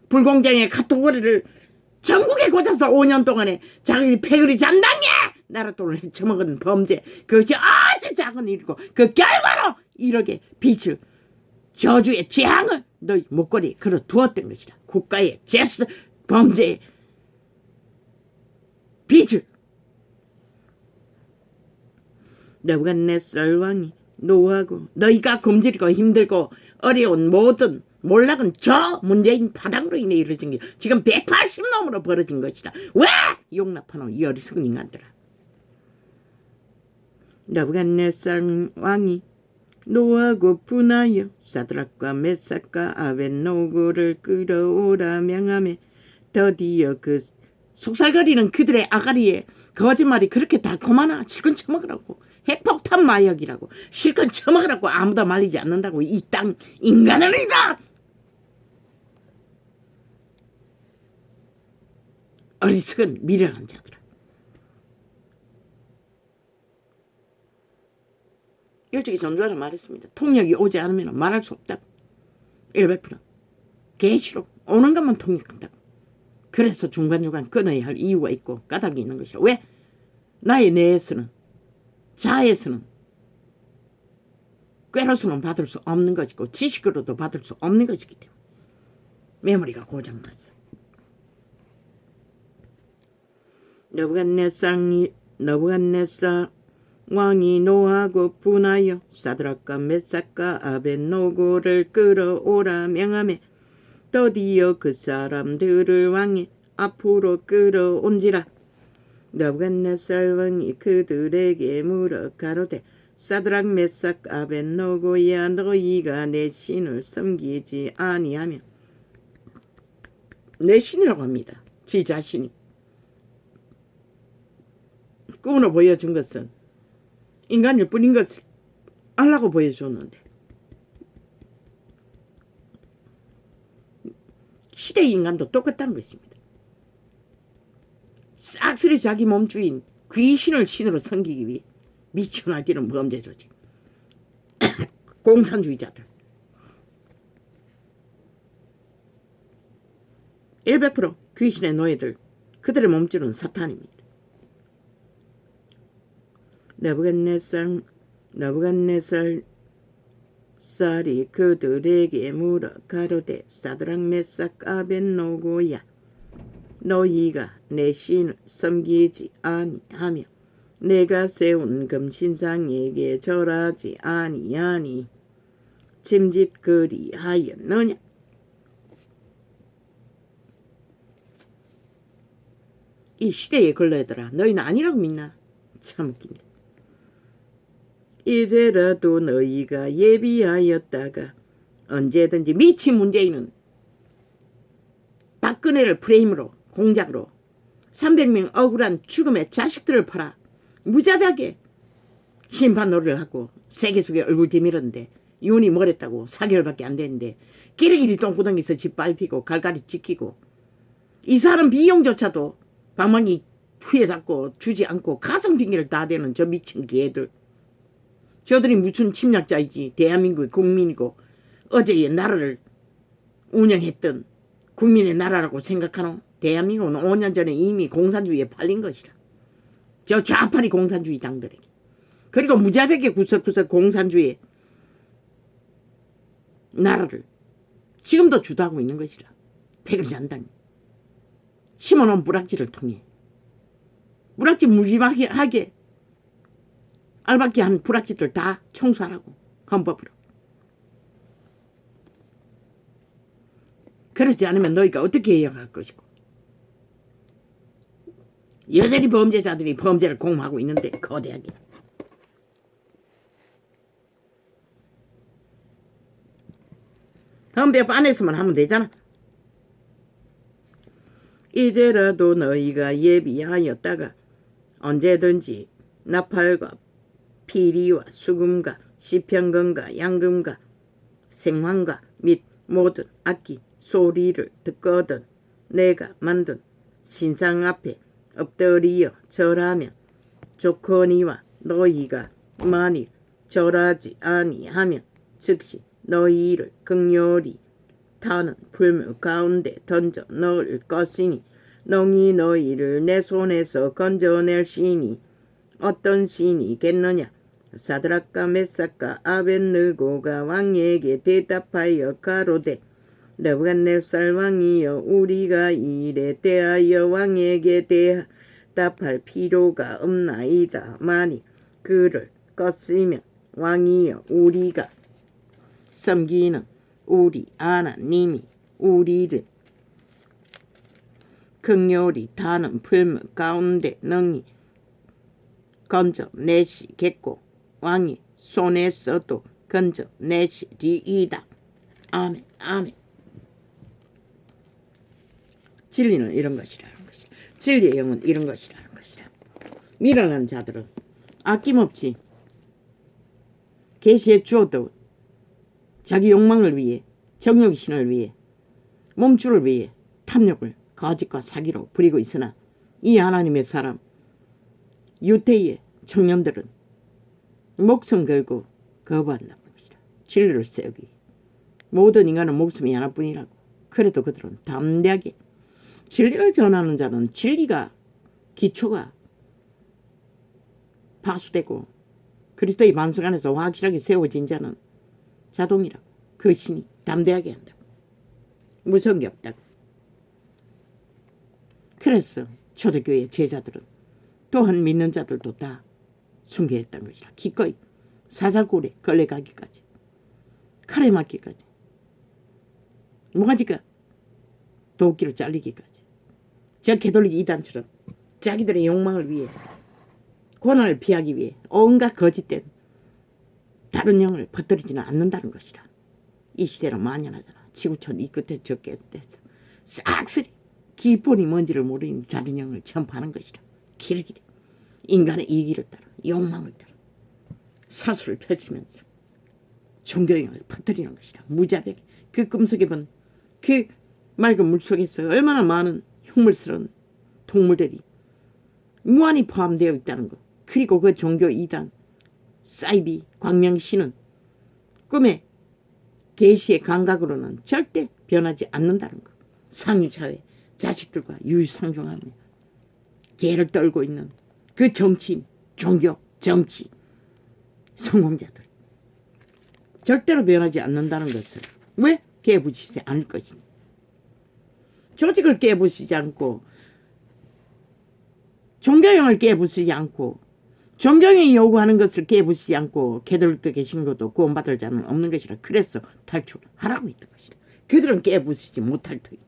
불공정의 카톡거리를 전국에 꽂아서 5년 동안에 자기 패거리 잔당에 나라 돈을 헤쳐먹은 범죄 그것이 아주 작은 일이고 그 결과로 1억의 빚을 저주의 재앙을 너희 목걸이에 걸어두었던 것이다. 국가의 범죄의 빚을. 느부갓네살 왕이 노하고 너희가 굶주리고 힘들고 어려운 모든 몰락은 저 문재인 파당으로 인해 이루어진 게 지금 180넘으로 벌어진 것이다. 왜 용납하노 이 어리석은 인간들아. 느부갓네살 왕이 노하고 분하여 사드락과 메삭과 아벳노고를 끌어오라 명함에 드디어 그 속살거리는 그들의 아가리에 거짓말이 그렇게 달콤하나 실컷 처먹으라고. 핵폭탄 마약이라고 실컷 처먹으라고. 아무도 말리지 않는다고. 이 땅 인간을이다. 어리석은 미련한 자들아. 일찍이 전주하라 말했습니다. 통역이 오지 않으면 말할 수 없다고. 100% 개시로 오는 것만 통역한다고. 그래서 중간중간 끊어야 할 이유가 있고 까닭이 있는 것이라. 왜? 나의 내에서는 자에서는 꾀로서는 받을 수 없는 것이고 지식으로도 받을 수 없는 것이기 때문에 메모리가 고장났어. 느부갓네살 왕이 노하고 분하여 사드락과 메삭과 아벳노고를 끌어오라 명함에 드디어 그 사람들을 왕의 앞으로 끌어온지라. 느부갓네살 왕이 그들에게 물어 가로되 사드락 메삭 아벳노고야 너희가 내 신을 섬기지 아니하며 내 신이라고 합니다. 지 자신이 꿈으로 보여준 것은 인간일 뿐인 것을 알라고 보여줬는데 시대의 인간도 똑같다는 것입니다. 싹쓸이 자기 몸주인 귀신을 신으로 섬기기 위해 미쳐날뛰는 범죄 조직 공산주의자들 100% 귀신의 노예들 그들의 몸주는 사탄입니다. 느부갓네살 쌀이 그들에게 물어 가로되 사드락 메삭 아벳노고야 너희가 내 신을 섬기지 아니하며 내가 세운 금신상에게 절하지 아니하니 짐짓거리하였느냐. 이 시대에 걸러들아 너희는 아니라고 믿나. 참 웃긴다. 이제라도 너희가 예비하였다가 언제든지 미친 문재인은 박근혜를 프레임으로 공작으로 300명 억울한 죽음의 자식들을 팔아 무자비하게 심판 노릇을 하고 세계 속에 얼굴 뒤밀었는데 윤이 뭐랬다고 4개월밖에 안 됐는데 끼리끼리 똥구덩이에서 집 밟히고 갈갈이 찍히고 이 사람 비용조차도 방망이 후에 잡고 주지 않고 가성 핑계를 다 대는 저 미친 개들. 저들이 무슨 침략자이지 대한민국의 국민이고 어제의 나라를 운영했던 국민의 나라라고 생각하노? 대한민국은 5년 전에 이미 공산주의에 팔린 것이라. 저 좌파리 공산주의 당들에게. 그리고 무자비하게 구석구석 공산주의 나라를 지금도 주도하고 있는 것이라. 백을잔당이 심어놓은 뿌락지를 통해 뿌락지 무지막하게 알박기 한 뿌락지들 다 청소하라고 헌법으로. 그렇지 않으면 너희가 어떻게 해석할 것이고. 여전히 범죄자들이 범죄를 공모하고 있는데 거대하게. 헌법 안에서만 하면 되잖아. 이제라도 너희가 예비하였다가 언제든지 나팔과 피리와 수금과 시편금과 양금과 생황과 및 모든 악기 소리를 듣거든 내가 만든 신상 앞에 엎드리어 절하면 좋거니와 너희가 만일 절하지 아니하면 즉시 너희를 극렬히 타는 불물 가운데 던져 넣을 것이니 농이 너희를 내 손에서 건져낼 시니 어떤 신이겠느냐. 사드락과 메삭과 아벳느고가 왕에게 대답하여 가로되 느부갓네살 왕이여 우리가 이 일에 대하여 왕에게 대답할 필요가 없나이다. 만일 그를 껐으면 왕이여 우리가 섬기는 우리 하나님이 우리를 극렬히 타는 풀물 가운데 능히 건져내시겠고 왕이 손에서도 건져내시리이다. 아멘 아멘. 진리는 이런 것이라는 것이다. 진리의 영은 이런 것이라는 것이다. 미련한 자들은 아낌없이 계시해 주어도 자기 욕망을 위해 정욕의 신을 위해 몸주를 위해 탐욕을 거짓과 사기로 부리고 있으나 이 하나님의 사람 유태의 청년들은 목숨 걸고 거부한다는 것이다. 진리를 세우기. 모든 인간은 목숨이 하나뿐이라고. 그래도 그들은 담대하게 진리를 전하는 자는 진리가 기초가 파수되고 그리스도의 반석 안에서 확실하게 세워진 자는 자동이라고. 그 신이 담대하게 한다고. 무서운 게 없다고. 그래서 초대교회 제자들은 또한 믿는 자들도 다 순교했던 것이라. 기꺼이 사살골에 걸려가기까지 칼에 맞기까지 모가지가 도끼로 잘리기까지 저 개돌리기 이단처럼 자기들의 욕망을 위해, 고난을 피하기 위해 온갖 거짓된 다른 영을 퍼뜨리지는 않는다는 것이라. 이 시대는 만연하잖아. 지구촌 이 끝에 저 끝에서 싹쓸이 기본이 뭔지를 모르는 다른 영을 전파하는 것이라. 길길이 인간의 이기를 따라 욕망을 따라 사수를 펼치면서 종교형을 퍼뜨리는 것이라. 무자비하게 그 꿈속에 본 그 맑은 물속에서 얼마나 많은 흉물스러운 동물들이 무한히 포함되어 있다는 것. 그리고 그 종교 이단 사이비 광명신은 꿈의 계시의 감각으로는 절대 변하지 않는다는 것. 상류사회 자식들과 유유상종하며 개를 떨고 있는 그 정치인, 종교, 정치 성공자들 절대로 변하지 않는다는 것을 왜 깨부시지 않을 것이냐. 조직을 깨부시지 않고 종교형을 깨부수지 않고 종교형이 요구하는 것을 깨부수지 않고 걔들도 계신 것도 구원받을 자는 없는 것이라. 그래서 탈출하라고 했던 것이라. 그들은 깨부수지 못할 터이.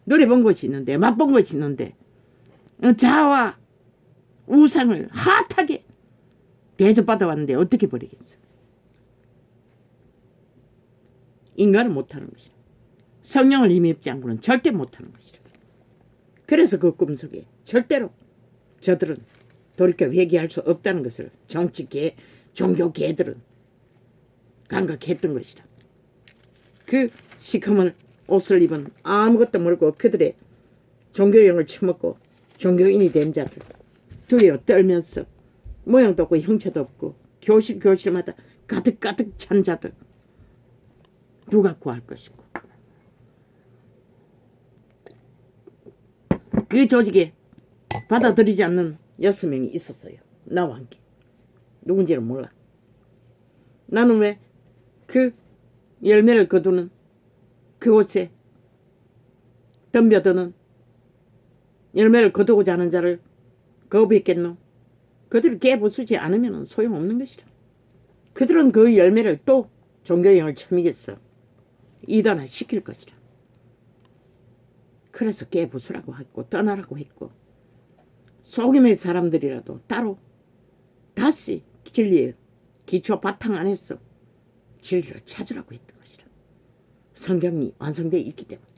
노래 본 것이 있는데 맛본 것이 있는데 자아와 우상을 핫하게 대접받아왔는데 어떻게 버리겠어. 인간은 못하는 것이라. 성령을 힘입지 않고는 절대 못하는 것이라. 그래서 그 꿈속에 절대로 저들은 돌이켜 회개할 수 없다는 것을 정치계, 종교계들은 감각했던 것이라. 그 시커먼 옷을 입은 아무것도 모르고 그들의 종교형을 처먹고 종교인이 된 자들 두려워 떨면서 모양도 없고 형체도 없고 교실마다 가득가득 찬 자들 누가 구할 것이고. 그 조직에 받아들이지 않는 6명이 있었어요. 나와 함께. 누군지는 몰라. 나는 왜 그 열매를 거두는 그곳에 덤벼드는 열매를 거두고자 하는 자를 거부했겠노? 그들을 깨부수지 않으면 소용없는 것이라. 그들은 그 열매를 또 종교형을 처미겠어. 이단화 시킬 것이라. 그래서 깨부수라고 했고 떠나라고 했고 소금의 사람들이라도 따로 다시 진리의 기초 바탕 안에서 진리를 찾으라고 했던 것이라. 성경이 완성되어 있기 때문에.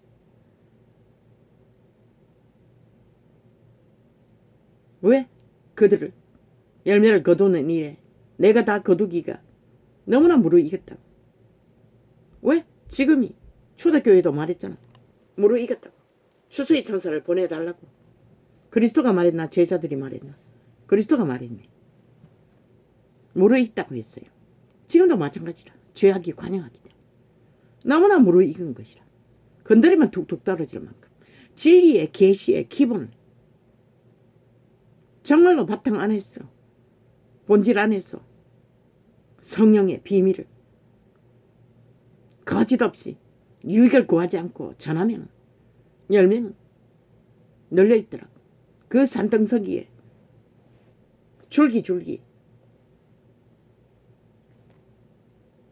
왜 그들을 열매를 거두는 일에 내가 다 거두기가 너무나 무르익었다고. 왜? 지금이 초대교회도 말했잖아. 무르익었다고. 추수의 천사를 보내달라고. 그리스도가 말했나 제자들이 말했나. 그리스도가 말했네. 무르익다고 했어요. 지금도 마찬가지라. 죄악이 관영하기 때문에. 너무나 무르익은 것이라. 건드리면 툭툭 떨어질 만큼. 진리의 계시의 기본 정말로 바탕 안에서 본질 안에서 성령의 비밀을 거짓 없이 유익을 구하지 않고 전하면 열매는 널려있더라고. 그 산등석이에 줄기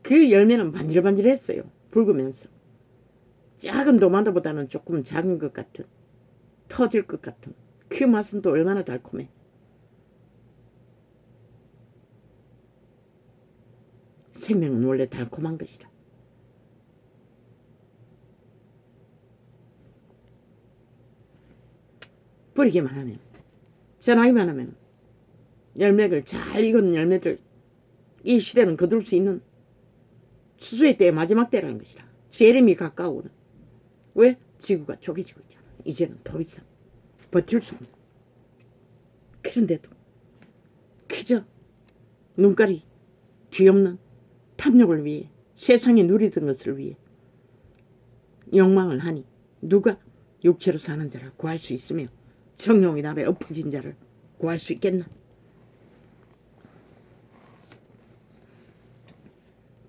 그 열매는 반질반질했어요. 붉으면서 작은 도마도보다는 조금 작은 것 같은 터질 것 같은 그 맛은 또 얼마나 달콤해. 생명은 원래 달콤한 것이라. 뿌리기만 하면 전하기만 하면 열매를 잘 익은 열매들 이 시대는 거둘 수 있는 추수의 때의 마지막 때라는 것이라. 재림이 가까우는. 왜? 지구가 쪼개지고 있잖아. 이제는 더 이상 버틸 수 없는. 그런데도 그저 눈깔이 뒤없는 탐욕을 위해 세상에 누리던 것을 위해 욕망을 하니 누가 육체로 사는 자를 구할 수 있으며 성령의 나라에 엎어진 자를 구할 수 있겠나?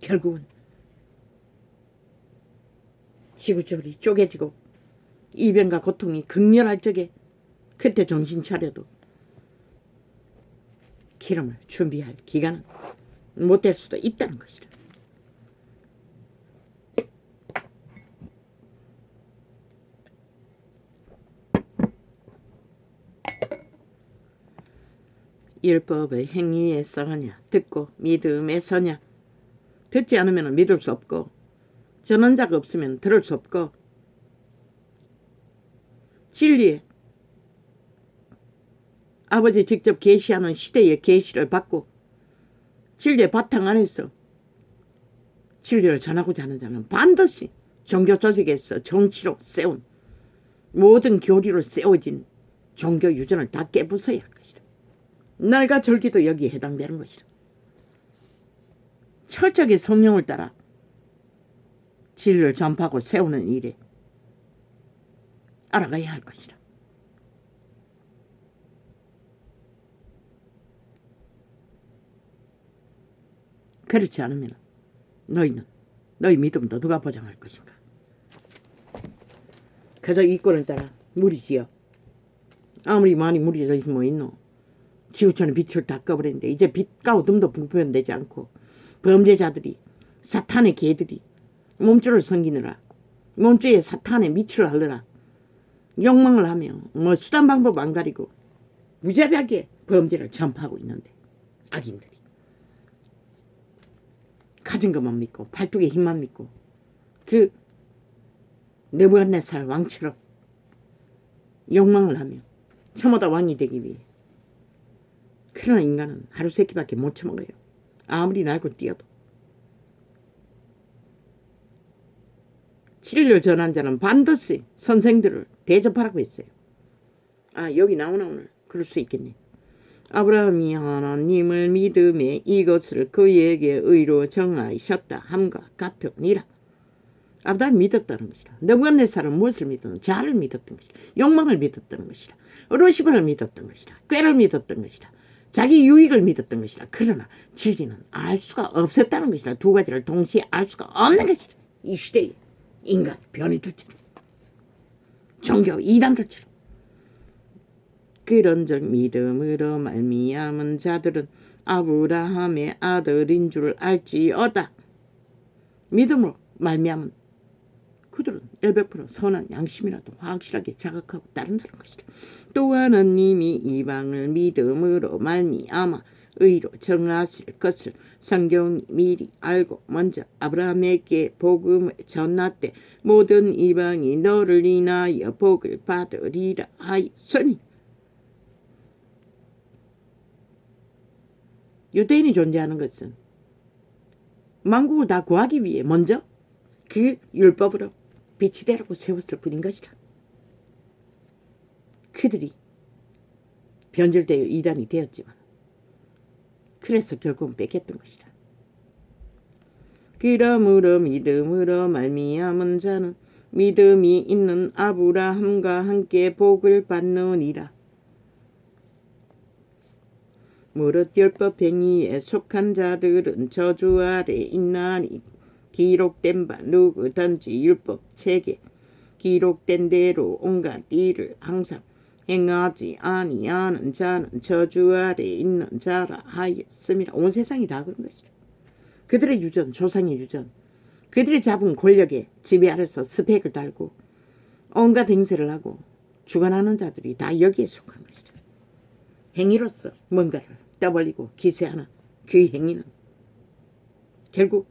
결국은 지구촌이 쪼개지고 이변과 고통이 극렬할 적에 그때 정신 차려도 기름을 준비할 기간은 못 될 수도 있다는 것이라. 율법의 행위에 서냐 듣고 믿음에 서냐. 듣지 않으면 믿을 수 없고 전언자가 없으면 들을 수 없고 진리에 아버지 직접 계시하는 시대의 계시를 받고 진리의 바탕 안에서 진리를 전하고자 하는 자는 반드시 종교 조직에서 정치로 세운 모든 교리로 세워진 종교 유전을 다 깨부숴야 할 것이다. 날과 절기도 여기에 해당되는 것이다. 철저하게 성령을 따라 진리를 전파하고 세우는 일에 알아가야 할 것이다. 그렇지 않으면 너희 믿음도 누가 보장할 것인가. 그저 이권을 따라 무리지어. 아무리 많이 무리져 있으면 뭐 있노. 지구촌의 빛을 다 꺼버렸는데 이제 빛과 어둠도 분별되지 않고 범죄자들이 사탄의 개들이 몸줄을 섬기느라 몸줄에 사탄의 밑을 하느라 욕망을 하며 뭐 수단 방법 안 가리고 무자비하게 범죄를 전파하고 있는데 악인들이 가진 것만 믿고 팔뚝에 힘만 믿고 그 느부갓네살 왕처럼 욕망을 하며 참마다 왕이 되기 위해. 그러나 인간은 하루 세 끼밖에 못 처먹어요. 아무리 날고 뛰어도. 진리를 전한 자는 반드시 선생들을 대접하라고 했어요. 아, 여기 나오나 오늘. 그럴 수 있겠네. 아브라함이 하나님을 믿음에 이것을 그에게 의로 정하셨다 함과 같으니라. 아브라함이 믿었다는 것이라. 느부갓네살은 무엇을 믿었는? 자아를 믿었던 것이라. 욕망을 믿었던 것이라. 루시퍼를 믿었던 것이라. 꾀를 믿었던 것이라. 자기 유익을 믿었던 것이라. 그러나 진리는 알 수가 없었다는 것이라. 두 가지를 동시에 알 수가 없는 것이라. 이 시대에 인간 변이들처럼 종교 이단들처럼. 그런즉 믿음으로 말미암은 자들은 아브라함의 아들인 줄 알지어다. 믿음으로 말미암은 그들은 100% 선한 양심이라도 확실하게 자각하고 따른다는 것이다. 또 하나님이 이방을 믿음으로 말미암아 의로 정하실 것을 성경이 미리 알고 먼저 아브라함에게 복음을 전하되 모든 이방이 너를 인하여 복을 받으리라 하였으니. 유대인이 존재하는 것은 만국을 다 구하기 위해 먼저 그 율법으로 빛이 되라고 세웠을 뿐인 것이라. 그들이 변절되어 이단이 되었지만 그래서 결국은 뺏겼던 것이라. 그러므로 믿음으로 말미암은 자는 믿음이 있는 아브라함과 함께 복을 받느니라. 무릇 율법 행위에 속한 자들은 저주 아래 있나니 기록된 바 누구든지 율법 책에 기록된 대로 온갖 일을 항상 행하지 아니하는 자는 저주 아래 있는 자라 하였습니다. 온 세상이 다 그런 것이라. 그들의 유전, 조상의 유전, 그들이 잡은 권력의 지배 아래서 스펙을 달고 온갖 행세를 하고 주관하는 자들이 다 여기에 속한 것이라. 행위로서 뭔가를 떠벌리고 기세하는 그 행위는 결국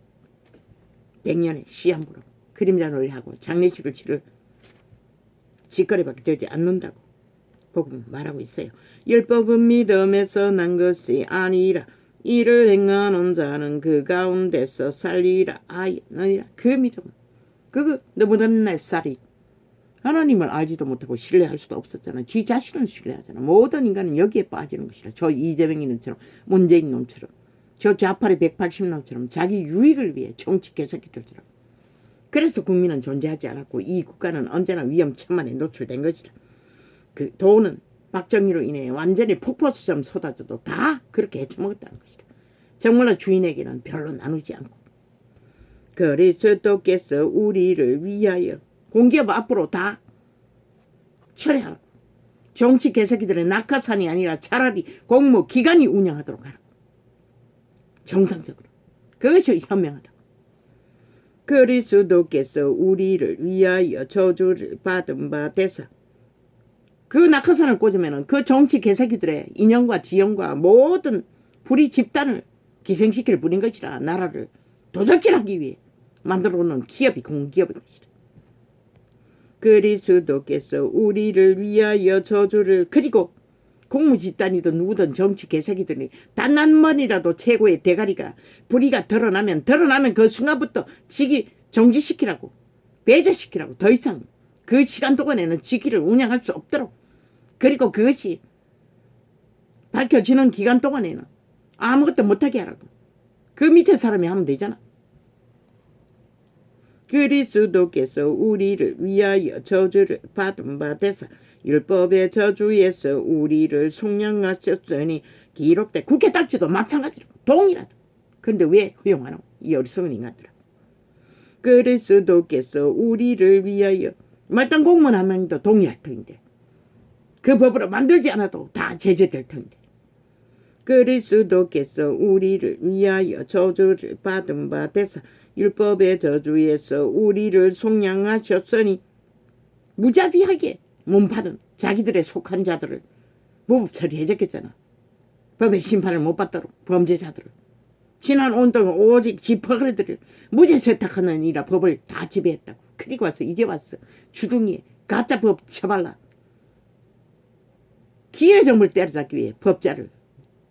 100년의 시한부로 그림자 놀이하고 장례식을 치를 짓거리밖에 되지 않는다고 복음은 말하고 있어요. 율법은 믿음에서 난 것이 아니라 이를 행하는 자는 그 가운데서 살리라 하였느니라. 그 믿음은 그거 느부갓네살이 하나님을 알지도 못하고 신뢰할 수도 없었잖아. 지 자신을 신뢰하잖아. 모든 인간은 여기에 빠지는 것이라. 저 이재명이 놈처럼 문재인 놈처럼 저 좌파의 180놈처럼 자기 유익을 위해 정치 개새끼들처럼. 그래서 국민은 존재하지 않았고 이 국가는 언제나 위험천만에 노출된 것이라. 그 돈은 박정희로 인해 완전히 폭포수처럼 쏟아져도 다 그렇게 헤쳐먹었다는 것이라. 정말로 주인에게는 별로 나누지 않고. 그리스도께서 우리를 위하여 공기업 앞으로 다 철회하라고. 정치 개새끼들의 낙하산이 아니라 차라리 공무 기관이 운영하도록 하라고. 정상적으로. 그것이 현명하다. 그리스도께서 우리를 위하여 저주를 받은 바 되사 그 낙하산을 꽂으면은 그 정치 개새끼들의 인연과 지연과 모든 불의 집단을 기생시킬 뿐인 것이라. 나라를 도적질하기 위해 만들어 놓은 기업이 공기업인 것이라. 그리스도께서 우리를 위하여 저주를, 그리고 공무집단이든 누구든 정치 개새끼들이 단 한 번이라도 최고의 대가리가 불의가 드러나면 그 순간부터 직위 정지시키라고, 배제시키라고, 더 이상 그 시간 동안에는 직위를 운영할 수 없도록, 그리고 그것이 밝혀지는 기간 동안에는 아무것도 못하게 하라고. 그 밑에 사람이 하면 되잖아. 그리스도께서 우리를 위하여 저주를 받은 바 되사 율법의 저주에서 우리를 속량하셨으니 기록돼. 국회 딱지도 마찬가지로 동일하다. 근데 왜 허용하노? 이 어리석은 인간들아. 그리스도께서 우리를 위하여, 말단 공무원 한 명도 동일할 터인데 그 법으로 만들지 않아도 다 제재될 터인데, 그리스도께서 우리를 위하여 저주를 받은 바 되사 율법의 저주에서 우리를 속량하셨으니, 무자비하게 몸파는 자기들의 속한 자들을 무법 처리해줬겠잖아. 법의 심판을 못 받도록 범죄자들을. 지난 온동안 오직 지퍼그레들을 무죄 세탁하는 이라 법을 다 지배했다고. 그리고 와서 이제 왔어. 주둥이에 가짜 법 쳐발라 기회점을 때려잡기 위해 법자를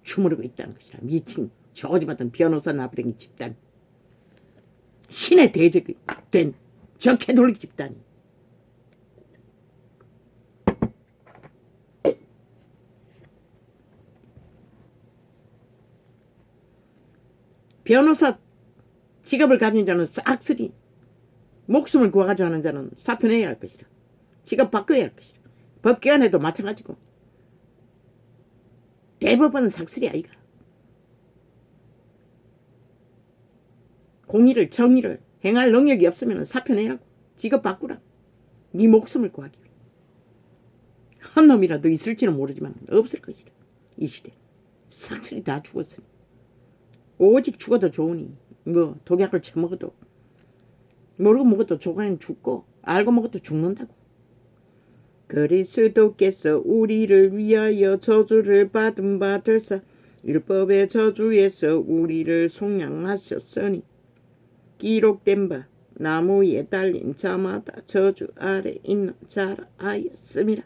주무르고 있다는 것이라. 미친 저지받은 변호사 나부랭이 집단, 신의 대적이 된 저 캐톨릭 집단이 변호사 직업을 가진 자는 싹쓸이 목숨을 구하고자 하는 자는 사표내야 할 것이라. 직업 바꿔야 할 것이라. 법기관에도 마찬가지고. 대법원은 싹쓸이 아이가. 공의를 정의를 행할 능력이 없으면 사표내라고. 직업 바꾸라. 네 목숨을 구하기 위해. 한 놈이라도 있을지는 모르지만 없을 것이라. 이 시대 싹쓸이 다 죽었으니. 오직 죽어도 좋으니 뭐 독약을 처먹어도, 모르고 먹어도 조간은 죽고 알고 먹어도 죽는다고. 그리스도께서 우리를 위하여 저주를 받은 바 되사 율법의 저주에서 우리를 속량하셨으니 기록된 바 나무에 달린 자마다 저주 아래 있는 자라 하였음이라.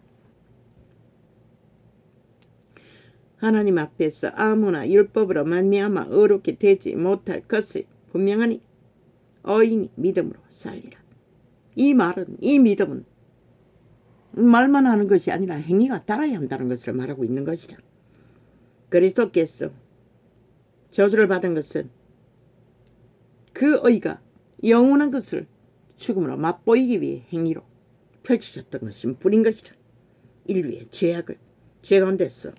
하나님 앞에서 아무나 율법으로 말미암아 의롭게 되지 못할 것을 분명하니 어인이 믿음으로 살리라. 이 말은, 이 믿음은 말만 하는 것이 아니라 행위가 따라야 한다는 것을 말하고 있는 것이라. 그리스도께서 저주를 받은 것은 그 의가 영원한 것을 죽음으로 맛보이기 위해 행위로 펼치셨던 것은 뿐인 것이라. 인류의 죄악을 죄 가운데서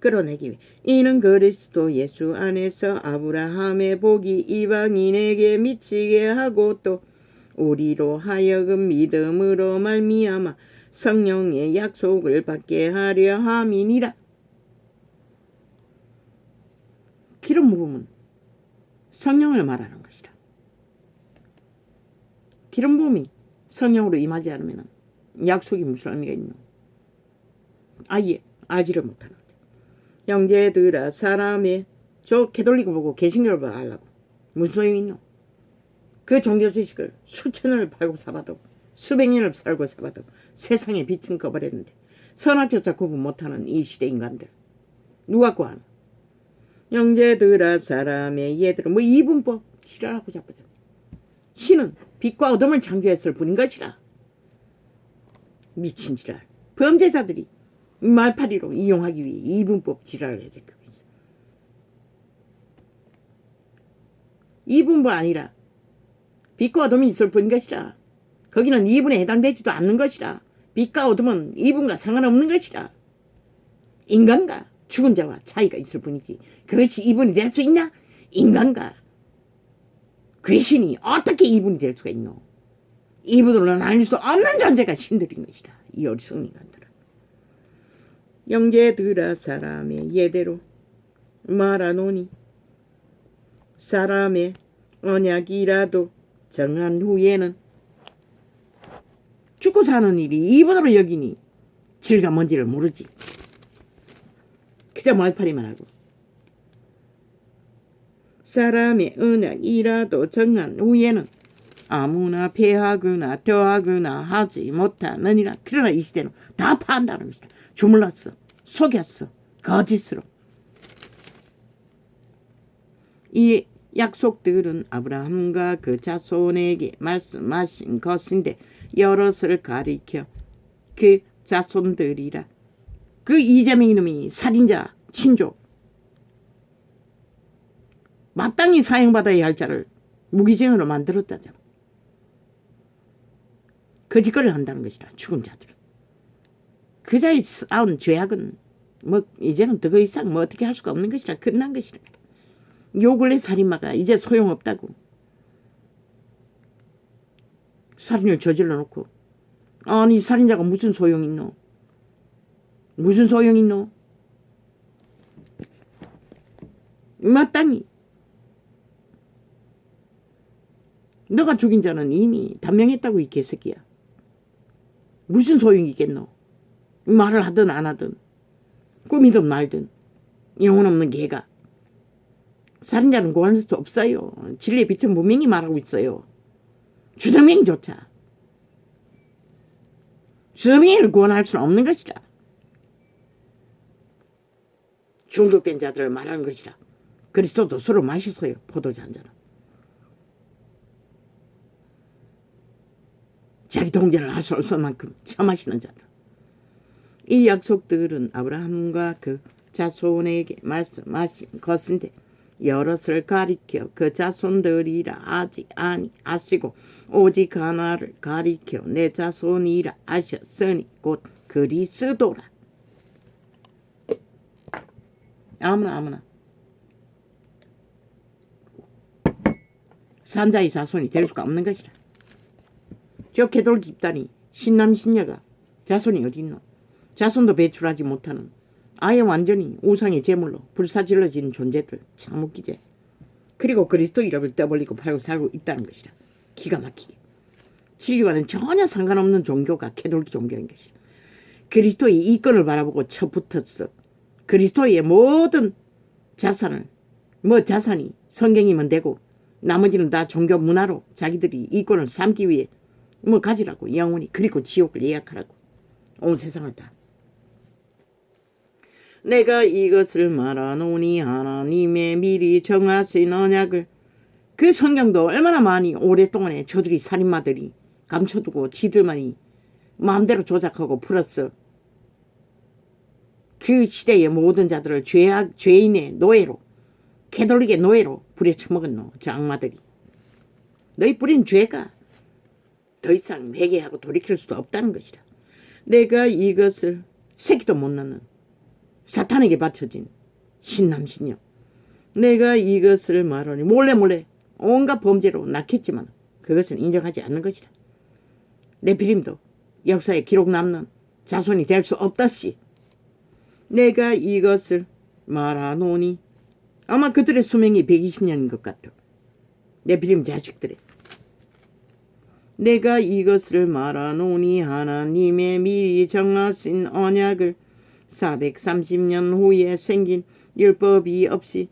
끌어내기 위해. 이는 그리스도 예수 안에서 아브라함의 복이 이방인에게 미치게 하고 또 우리로 하여금 믿음으로 말미암아 성령의 약속을 받게 하려 함이니라. 기름 부음은 성령을 말하는 것이라. 기름 부음이 성령으로 임하지 않으면 약속이 무슨 의미가 있노? 아예 알지를 못하는데. 형제들아, 사람의 저 캐톨릭을 보고 개신교를 알라고 무슨 소용이 있노? 그 종교 지식을 수천년을 팔고 사봐도 수백 년을 살고 사봐도 세상에 빛은 꺼버렸는데 선악조차 구분 못하는 이 시대 인간들 누가 구하노? 형제들아, 사람의 얘들은 뭐 이분법 지랄하고 자빠졌네. 신은 빛과 어둠을 창조했을 뿐인 것이라. 미친 지랄. 범죄자들이 말파리로 이용하기 위해 이분법 지랄을 해야 될 거고 있어. 이분법 아니라 빛과 어둠이 있을 뿐인 것이라. 거기는 이분에 해당되지도 않는 것이라. 빛과 어둠은 이분과 상관없는 것이라. 인간과 죽은 자와 차이가 있을 뿐이지 그것이 이분이 될 수 있나? 인간과 귀신이 어떻게 이분이 될 수가 있노? 이분으로는 나눌 수 없는 존재가 신들인 것이라. 이 어리석은 인간들은. 형제들아, 사람의 예대로 말하노니 사람의 언약이라도 정한 후에는 죽고 사는 일이 이분으로 여기니 질가 뭔지를 모르지. 그저 말파리만 하고. 사람의 언약이라도 정한 후에는 아무나 패하거나 더하거나 하지 못하느니라. 그러나 이 시대는 다 파한다는 것이다. 주물렀어. 속였어. 거짓으로. 이 약속들은 아브라함과 그 자손에게 말씀하신 것인데 여럿을 가리켜 그 자손들이라. 그 이재명 이놈이 살인자, 친족, 마땅히 사형받아야 할 자를 무기징으로 만들었다잖아. 그 짓거리를 한다는 것이다. 죽은 자들은. 그 자의 쌓은 죄악은 뭐 이제는 더 이상 뭐 어떻게 할 수가 없는 것이라. 끝난 것이라. 요 근래 살인마가 이제 소용없다고. 살인을 저질러 놓고. 아니 살인자가 무슨 소용이 있노? 무슨 소용이 있노? 마땅히 너가 죽인 자는 이미 단명했다고 이 개새끼야. 무슨 소용이 있겠노? 말을 하든 안 하든 꿈이든 말든 영혼 없는 개가. 살인자는 구원할 수 없어요. 진리의 빛은 분명히 말하고 있어요. 주성명조차. 주성명을 구원할 수는 없는 것이라. 중독된 자들을 말하는 것이라. 그리스도도 술을 마셨어요. 포도주 한 잔을. 자기 동전을 할 수 없을 만큼 처마시는 자들. 이 약속들은 아브라함과 그 자손에게 말씀하신 것인데 여럿을 가리켜 그 자손들이라 하지 아니하시고 오직 하나를 가리켜 내 자손이라 하셨으니 곧 그리스도라. 아무나 산자의 자손이 될 수가 없는 것이라. 저 개돌 집단이 신남 신녀가 자손이 어디 있노? 자손도 배출하지 못하는 아예 완전히 우상의 제물로 불사질러진 존재들. 참 웃기지. 그리고 그리스도 이름을 떠벌리고 팔고 살고 있다는 것이라. 기가 막히게. 진리와는 전혀 상관없는 종교가 개돌기 종교인 것이라. 그리스도의 이권을 바라보고 쳐붙었어. 그리스도의 모든 자산을 자산이 성경이면 되고 나머지는 다 종교 문화로 자기들이 이권을 삼기 위해 가지라고. 영원히. 그리고 지옥을 예약하라고. 온 세상을 다. 내가 이것을 말하노니 하나님의 미리 정하신 언약을. 그 성경도 얼마나 많이 오랫동안에 저들이 살인마들이 감춰두고 지들만이 마음대로 조작하고 풀었어. 그 시대의 모든 자들을 죄인의 노예로, 개돌릭의 노예로 부려쳐먹은 저 악마들이. 너희 뿌린 죄가 더 이상 회개하고 돌이킬 수도 없다는 것이다. 내가 이것을 새끼도 못 낳는 사탄에게 바쳐진 신남신녀. 내가 이것을 말하니 몰래 온갖 범죄로 낳겠지만 그것은 인정하지 않는 것이다. 네피림도 역사에 기록 남는 자손이 될 수 없다시. 내가 이것을 말하노니 아마 그들의 수명이 120년인 것 같아. 네피림 자식들의. 내가 이것을 말하노니 하나님의 미리 정하신 언약을 430년 후에 생긴 율법이 없이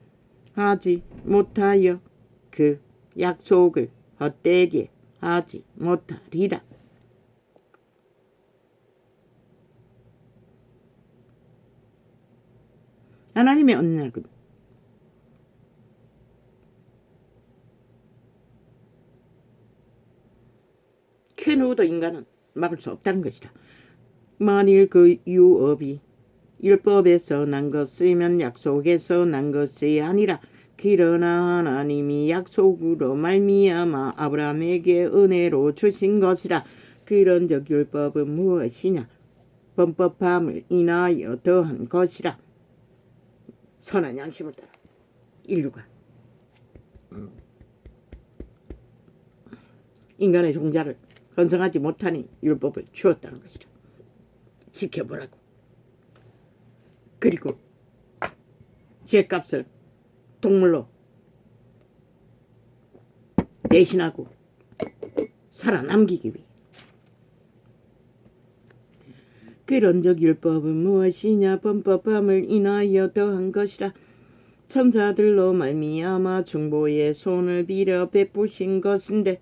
하지 못하여 그 약속을 헛되게 하지 못하리라. 하나님의 언약은 그 누구도 인간은 막을 수 없다는 것이다. 만일 그 유업이 율법에서 난 것이면 약속에서 난 것이 아니라 그러나 하나님이 약속으로 말미암아 아브라함에게 은혜로 주신 것이라. 그런즉 율법은 무엇이냐? 범법함을 인하여 더한 것이라. 선한 양심을 따라 인류가 인간의 종자를 건성하지 못하니 율법을 주었다는 것이라. 지켜보라고. 그리고 죄값을 동물로 대신하고 살아남기기 위해. 그런즉 율법은 무엇이냐? 범법함을 인하여 더한 것이라. 천사들로 말미암아 중보의 손을 빌어 베푸신 것인데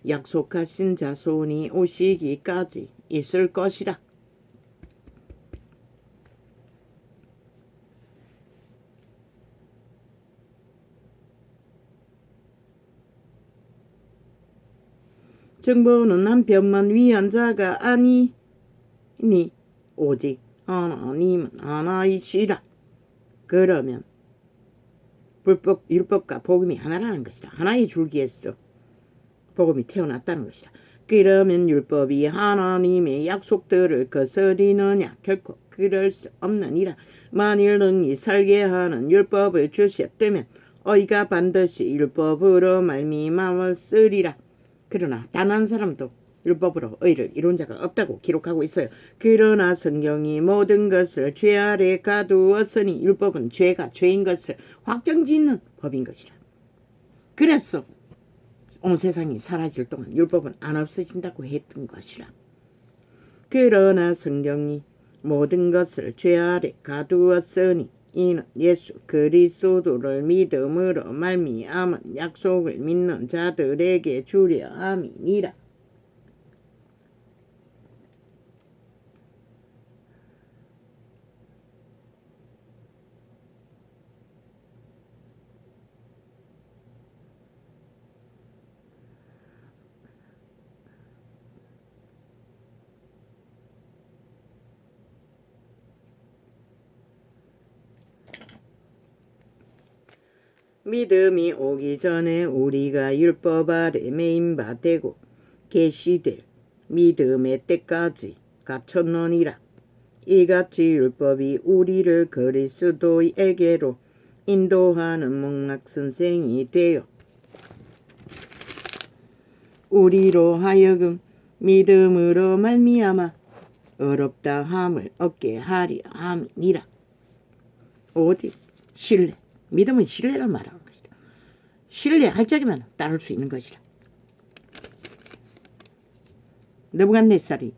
약속하신 자손이 오시기까지 있을 것이라. 정보는 한편만 위한 자가 아니니 오직 하나님은 하나이시라. 그러면 율법과 복음이 하나라는 것이라. 하나의 줄기에서 복음이 태어났다는 것이라. 그러면 율법이 하나님의 약속들을 거스리느냐? 결코 그럴 수 없느니라. 만일 능히 살게 하는 율법을 주셨다면 어이가 반드시 율법으로 말미암았으리라. 그러나 단 한 사람도 율법으로 의를 이룬 자가 없다고 기록하고 있어요. 그러나 성경이 모든 것을 죄 아래 가두었으니 율법은 죄가 죄인 것을 확정짓는 법인 것이라. 그래서 온 세상이 사라질 동안 율법은 안 없어진다고 했던 것이라. 그러나 성경이 모든 것을 죄 아래 가두었으니 이는 예수 그리스도를 믿음으로 말미암은 약속을 믿는 자들에게 주려 함이니라. 믿음이 오기 전에 우리가 율법 아래 매인 바 되고 계시될 믿음의 때까지 갇혔느니라. 이같이 율법이 우리를 그리스도에게로 인도하는 목락선생이 되어 우리로 하여금 믿음으로 말미암아 어렵다 함을 얻게 하려 함이니라. 오직 신뢰, 믿음은 신뢰를 말하는 것이다. 신뢰할 적이면 따를 수 있는 것이라. 느부갓네살이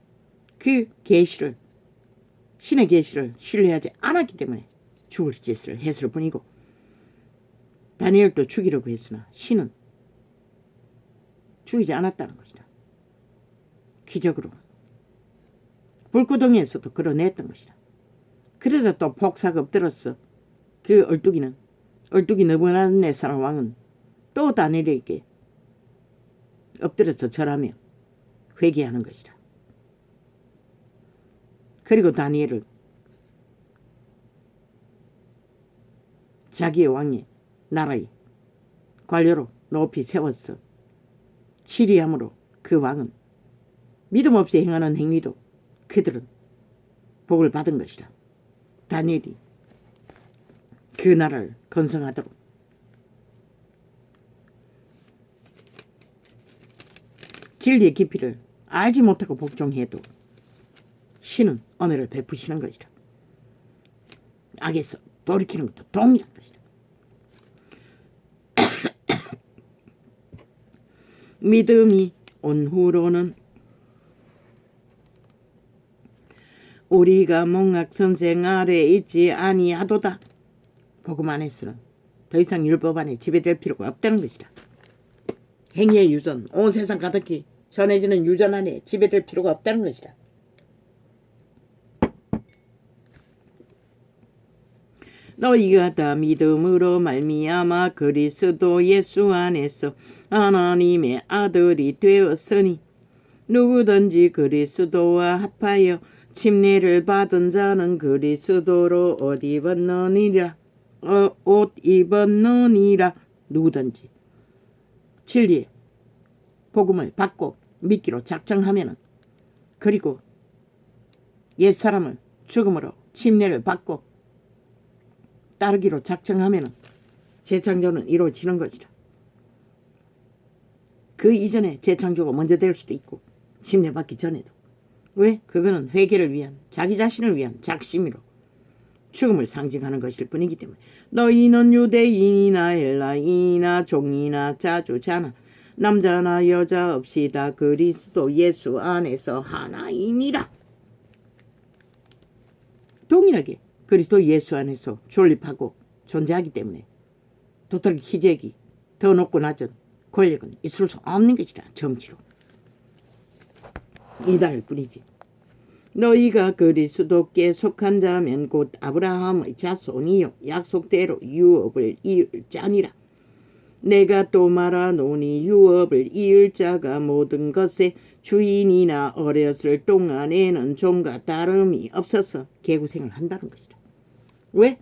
그 계시를, 신의 계시를 신뢰하지 않았기 때문에 죽을 짓을 했을 뿐이고, 다니엘도 죽이려고 했으나 신은 죽이지 않았다는 것이다. 기적으로 불구덩이에서도 끌어냈던 것이다. 그러다 또 복사가 엎드렸어. 그 얼뚝이 느부갓네살 왕은 또 다니엘에게 엎드려서 절하며 회개하는 것이다. 그리고 다니엘을 자기의 왕의 나라의 관료로 높이 세웠어. 치리함으로 그 왕은 믿음 없이 행하는 행위도 그들은 복을 받은 것이다. 다니엘이 그 나라를 건성하도록 진리의 깊이를 알지 못하고 복종해도 신은 은혜를 베푸시는 것이다. 악에서 돌이키는 것도 동일한 것이다. 믿음이 온 후로는 우리가 목락선생 아래 있지 아니하도다. 복음 안에서는 더 이상 율법 안에 지배될 필요가 없다는 것이다. 행위의 유전, 온 세상 가득히 전해지는 유전 안에 지배될 필요가 없다는 것이다. 너희가 다 믿음으로 말미암아 그리스도 예수 안에서 하나님의 아들이 되었으니 누구든지 그리스도와 합하여 침례를 받은 자는 그리스도로 옷 입었느니라. 누구든지 진리의 복음을 받고 믿기로 작정하면은, 그리고 옛사람을 죽음으로 침례를 받고 따르기로 작정하면은 재창조는 이루어지는 것이다. 그 이전에 재창조가 먼저 될 수도 있고 침례받기 전에도. 왜? 그거는 회개를 위한, 자기 자신을 위한 작심으로 죽음을 상징하는 것일 뿐이기 때문에. 너희는 유대인이나 헬라인이나 종이나 자주자나 남자나 여자 없이 다 그리스도 예수 안에서 하나이니라. 동일하게 그리스도 예수 안에서 존립하고 존재하기 때문에 도토리 기재기 더 높고 낮은 권력은 있을 수 없는 것이라. 정치로 이단일 뿐이지. 너희가 그리스도께 속한 자면 곧 아브라함의 자손이요 약속대로 유업을 이을 자니라. 내가 또 말하노니 유업을 이을 자가 모든 것의 주인이나 어렸을 동안에는 종과 다름이 없어서 개구생을 한다는 것이다. 왜?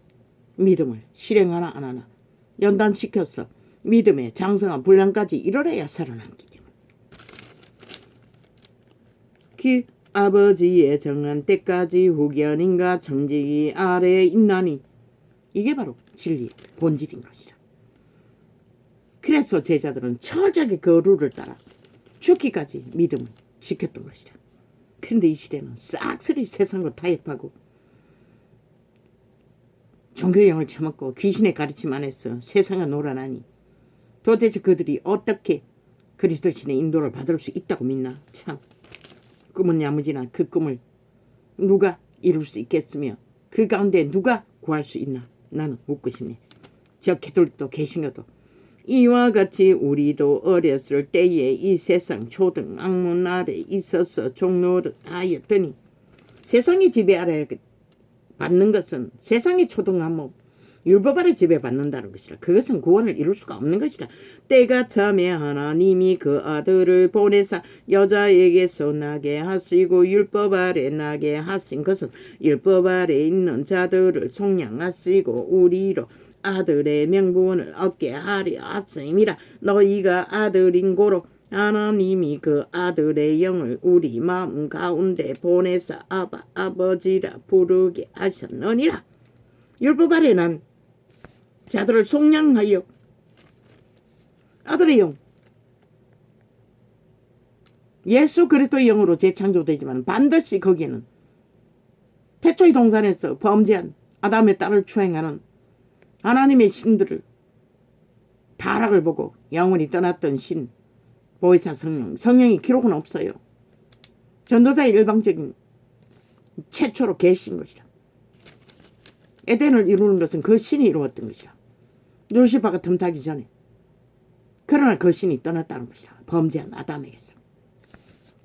믿음을 실행하나 안 하나 연단시켜서 믿음의 장성한 분량까지 이르러야 살아남기 때문에. 그 아버지의 정한 때까지 후견인과 청지기 아래에 있나니 이게 바로 진리의 본질인 것이라. 그래서 제자들은 철저하게 그 룰을 따라 죽기까지 믿음을 지켰던 것이라. 그런데 이 시대는 싹쓸이 세상과 타협하고 종교형을 처먹고 귀신의 가르침 안에서 세상에 놀아나니 도대체 그들이 어떻게 그리스도 신의 인도를 받을 수 있다고 믿나. 참 꿈은 야무지나 그 꿈을 누가 이룰 수 있겠으며 그 가운데 누가 구할 수 있나. 나는 묻고 싶네. 저 개돌도 계신가도 이와 같이 우리도 어렸을 때에 이 세상 초등 악문 아래 있어서 종노릇 하였더니 세상의 지배 아래 받는 것은 세상의 초등 악문 율법 아래 지배받는다는 것이라. 그것은 구원을 이룰 수가 없는 것이라. 때가 참에 하나님이 그 아들을 보내사 여자에게서 나게 하시고 율법 아래 나게 하신 것은 율법 아래 있는 자들을 속량하시고 우리로 아들의 명분을 얻게 하려 하심이라. 너희가 아들인 고로 하나님이 그 아들의 영을 우리 마음 가운데 보내사 아바 아버지라 부르게 하셨느니라. 율법 아래 난 자들을 속량하여 아들의 영 예수 그리스도의 영으로 재창조되지만 반드시 거기에는 태초의 동산에서 범죄한 아담의 딸을 추행하는 하나님의 신들을 타락을 보고 영원히 떠났던 신 보혜사 성령이 기록은 없어요. 전도자의 일방적인 최초로 계신 것이라. 에덴을 이루는 것은 그 신이 이루었던 것이라. 루시파가 틈타기 전에. 그러나 그 신이 떠났다는 것이라. 범죄한 아담에게서.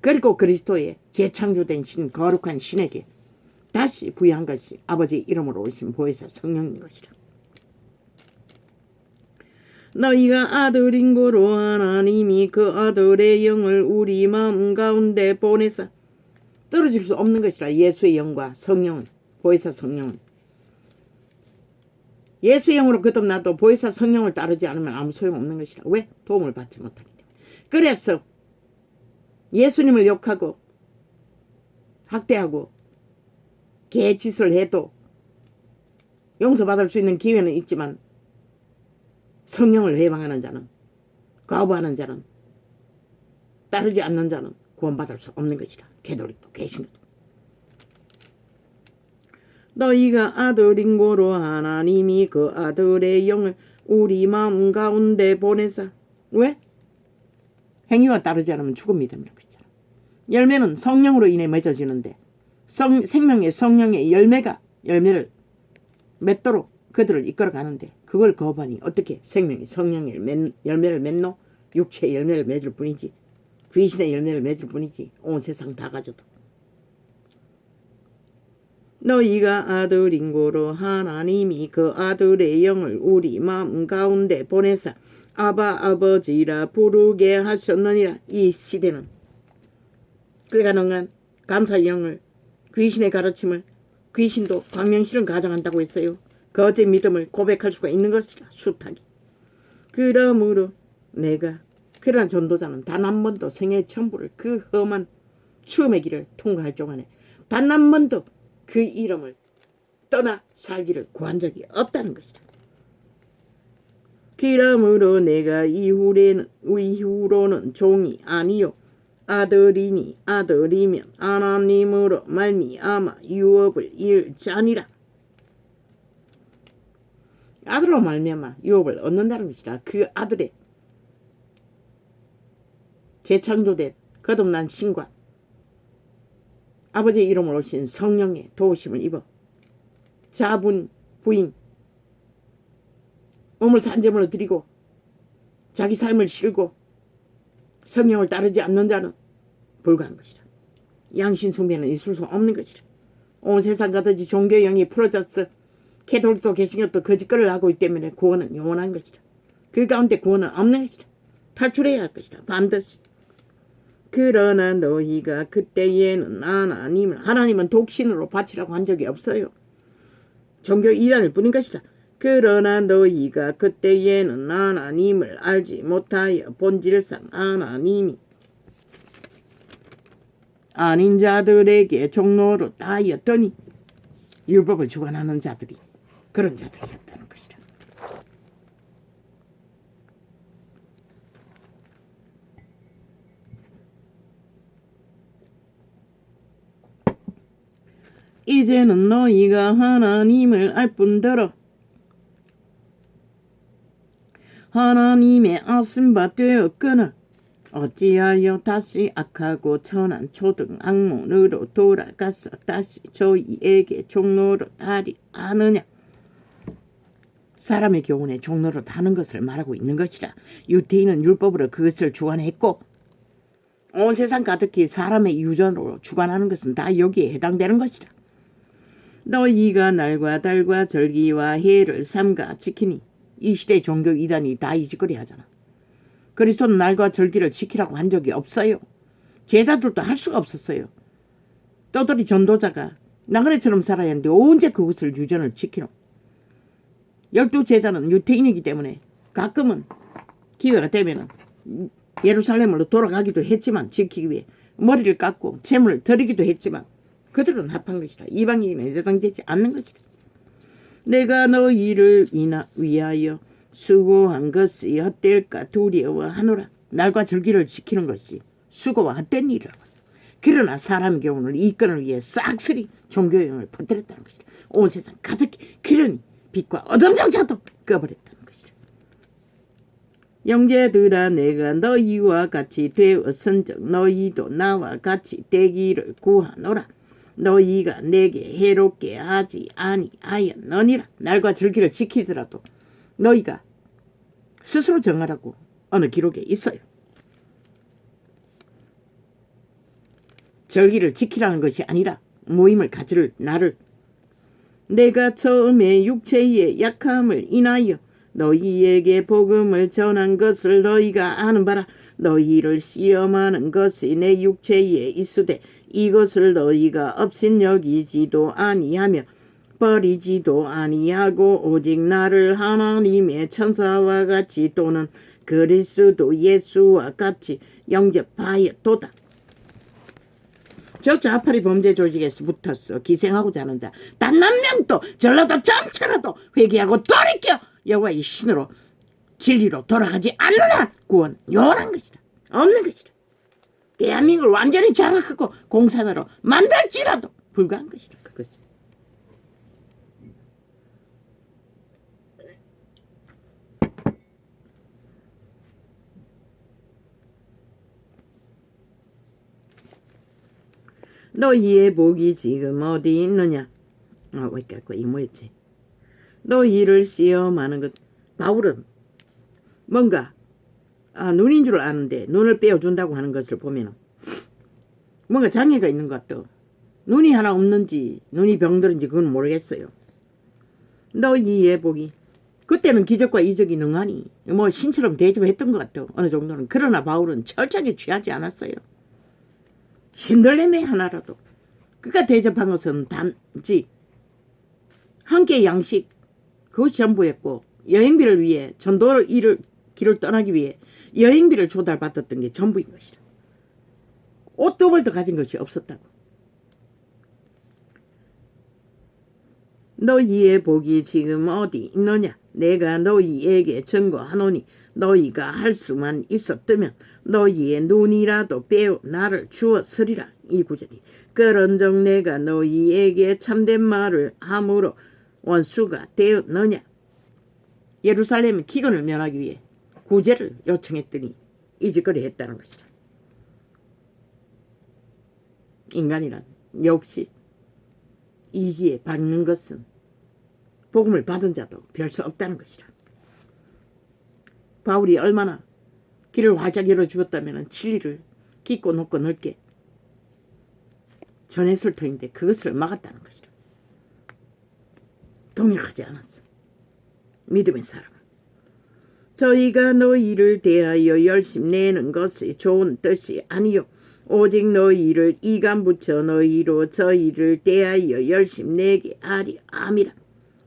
그리고 그리스도의 재창조된 신 거룩한 신에게 다시 부여한 것이 아버지 이름으로 오신 보혜사 성령인 것이라. 너희가 아들인 고로 하나님이 그 아들의 영을 우리 마음 가운데 보내사. 떨어질 수 없는 것이라. 예수의 영과 성령은 보혜사 성령은 예수의 영으로 거듭나도 보혜사 성령을 따르지 않으면 아무 소용없는 것이라. 왜? 도움을 받지 못하기 때문에. 그래서 예수님을 욕하고 학대하고 개짓을 해도 용서받을 수 있는 기회는 있지만 성령을 회방하는 자는 거부하는 자는 따르지 않는 자는 구원받을 수 없는 것이라. 개돌이도 개신교도. 너희가 아들인 고로 하나님이 그 아들의 영을 우리 마음 가운데 보내사. 왜? 행위와 따르지 않으면 죽음이 됩니다. 열매는 성령으로 인해 맺어지는데 생명의 성령의 열매를 맺도록 그들을 이끌어가는데 그걸 거부하니 어떻게 생명의 성령의 열매를 맺노? 육체의 열매를 맺을 뿐이지 귀신의 열매를 맺을 뿐이지 온 세상 다 가져도. 너희가 아들인 고로 하나님이 그 아들의 영을 우리 마음 가운데 보내사 아바 아버지라 부르게 하셨느니라. 이 시대는 그 가능한 감사의 영을 귀신의 가르침을 귀신도 광명실은 가장한다고 했어요. 거짓 믿음을 고백할 수가 있는 것이라. 숱하게. 그러므로 내가 그러한 전도자는 단 한 번도 생애 천부를 그 험한 추움의 길을 통과할 동안에 단 한 번도 그 이름을 떠나 살기를 구한 적이 없다는 것이다. 그러므로 내가 이후로는 종이 아니요 아들이니 아들이면 하나님으로 말미암아 유업을 이을 자니라. 아들로 말미암아 유업을 얻는다는 것이라. 그 아들의 재창조된 거듭난 신과 아버지의 이름으로 오신 성령의 도우심을 입어 자분 부인 몸을 산제물로 드리고 자기 삶을 실고 성령을 따르지 않는 자는 불가한 것이다. 양신 숭배는 있을 수 없는 것이다. 온 세상 가든지 종교의 영이 풀어졌어. 캐톨릭도 개신교도 거짓거리를 하고 있기 때문에 구원은 영원한 것이다. 그 가운데 구원은 없는 것이다. 탈출해야 할 것이다. 반드시. 그러나 너희가 그때에는 하나님은 독신으로 바치라고 한 적이 없어요. 종교 이단일 뿐인 것이다. 그러나 너희가 그때에는 하나님을 알지 못하여 본질상 하나님이 아닌 자들에게 종로로 하였더니 율법을 주관하는 자들이 그런 자들이었다는 것이다. 이제는 너희가 하나님을 알 뿐더러 하나님의 아심바 되었거나 어찌하여 다시 악하고 천한 초등 악몽으로 돌아가서 다시 저희에게 종로로 하리 하느냐. 사람의 교훈에 종로로 하는 것을 말하고 있는 것이라. 유대인은 율법으로 그것을 주관했고 온 세상 가득히 사람의 유전으로 주관하는 것은 다 여기에 해당되는 것이라. 너희가 날과 달과 절기와 해를 삼가 지키니 이 시대 종교 이단이 다 이 짓거리 하잖아. 그리스도는 날과 절기를 지키라고 한 적이 없어요. 제자들도 할 수가 없었어요. 떠돌이 전도자가 나그네처럼 살아야 하는데 언제 그것을 유전을 지키노. 12제자는 유태인이기 때문에 가끔은 기회가 되면 예루살렘으로 돌아가기도 했지만 지키기 위해 머리를 깎고 제물을 드리기도 했지만 그들은 합한 것이다. 이방인에 해당되지 않는 것이다. 내가 너희를 위하여 수고한 것이 헛될까 두려워하노라. 날과 절기를 지키는 것이 수고와 헛된 일이라고. 그러나 사람 교훈을 이끌을 위해 싹쓸이 종교형을 퍼뜨렸다는 것이다. 온 세상 가득히 그러니 빛과 어둠조차도 꺼버렸다는 것이다. 형제들아, 내가 너희와 같이 되었은즉 너희도 나와 같이 되기를 구하노라. 너희가 내게 해롭게 하지 아니하였느니라. 날과 절기를 지키더라도 너희가 스스로 정하라고 어느 기록에 있어요. 절기를 지키라는 것이 아니라 모임을 가질 나를 내가 처음에 육체의 약함을 인하여 너희에게 복음을 전한 것을 너희가 아는 바라. 너희를 시험하는 것이 내 육체에 있으되 이것을 너희가 업신여기지도 아니하며 버리지도 아니하고 오직 나를 하나님의 천사와 같이 또는 그리스도 예수와 같이 영접하였도다. 저 좌파리 범죄 조직에서 붙었어. 기생하고자 하는 자 단 한 명도 전라도 전체라도 회개하고 돌이켜 여호와의 신으로 진리로 돌아가지 않는 구원 영원한 것이다. 없는 것이다. 대한민국을 완전히 장악하고 공산으로 만들지라도 불가한 것이다. 그것은. 너희의 복이 지금 어디 있느냐. 이 뭐였지. 너희를 시험하는 것. 바울은 뭔가 눈인 줄 아는데 눈을 빼어준다고 하는 것을 보면 뭔가 장애가 있는 것 같아. 눈이 하나 없는지 눈이 병들은지 그건 모르겠어요. 너희의 복이 그때는 기적과 이적이 능하니 뭐 신처럼 대접했던 것 같아. 어느 정도는. 그러나 바울은 철저하게 취하지 않았어요. 신들림의 하나라도 그가 대접한 것은 단지 한 끼의 양식 그것이 전부였고 여행비를 위해 전도를 길을 떠나기 위해 여행비를 조달받았던 게 전부인 것이다. 옷 두 벌도 가진 것이 없었다고. 너희의 복이 지금 어디 있느냐. 내가 너희에게 증거하노니 너희가 할 수만 있었다면 너희의 눈이라도 빼어 나를 주었으리라. 이 구절이. 그런즉 내가 너희에게 참된 말을 함으로 원수가 되었느냐. 예루살렘의 기근을 면하기 위해 구제를 요청했더니 이 짓거리 했다는 것이다. 인간이란 역시 이기에 박는 것은 복음을 받은 자도 별 수 없다는 것이라. 바울이 얼마나 길을 활짝 열어주었다면 진리를 깊고 높고 넓게 전했을 터인데 그것을 막았다는 것이라. 동력하지 않았어. 믿음의 사람은. 저희가 너희를 대하여 열심 내는 것이 좋은 뜻이 아니요 오직 너희를 이감 붙여 너희로 저희를 대하여 열심 내게 하리 함이라.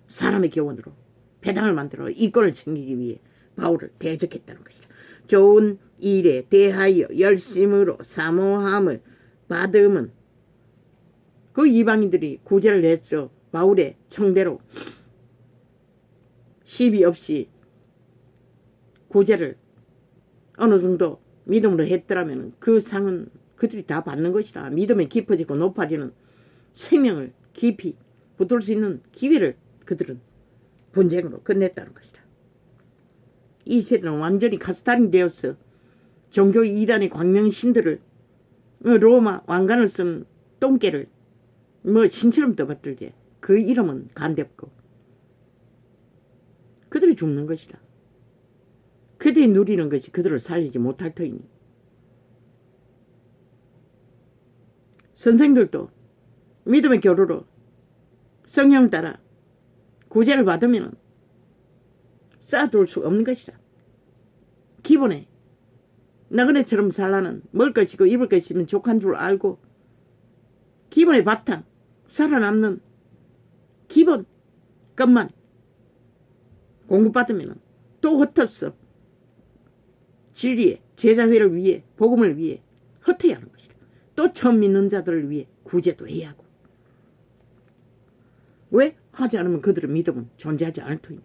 사람의 교훈으로 배당을 만들어 이권을 챙기기 위해 바울을 대적했다는 것이라. 좋은 일에 대하여 열심으로 사모함을 받음은 그 이방인들이 구제를 했죠. 바울의 청대로 시비 없이 구제를 어느 정도 믿음으로 했더라면 그 상은 그들이 다 받는 것이라. 믿음이 깊어지고 높아지는 생명을 깊이 붙들 수 있는 기회를 그들은 분쟁으로 끝냈다는 것이라. 이 세대는 완전히 가스탈이 되어서 종교 이단의 광명신들을 로마 왕관을 쓴 똥개를 신처럼 떠받들지. 그 이름은 간대없고 그들이 죽는 것이다. 그들이 누리는 것이 그들을 살리지 못할 터이니 선생들도 믿음의 교류로 성령 따라 구제를 받으면 쌓아둘 수 없는 것이다. 기본에 나그네처럼 살라는 먹을 것이고 입을 것이면 족한 줄 알고 기본의 바탕 살아남는 기본 것만 공급받으면 또 흩었어. 진리의 제자회를 위해 복음을 위해 흩어야 하는 것이다. 또 처음 믿는 자들을 위해 구제도 해야 하고. 왜? 하지 않으면 그들의 믿음은 존재하지 않을 터이니.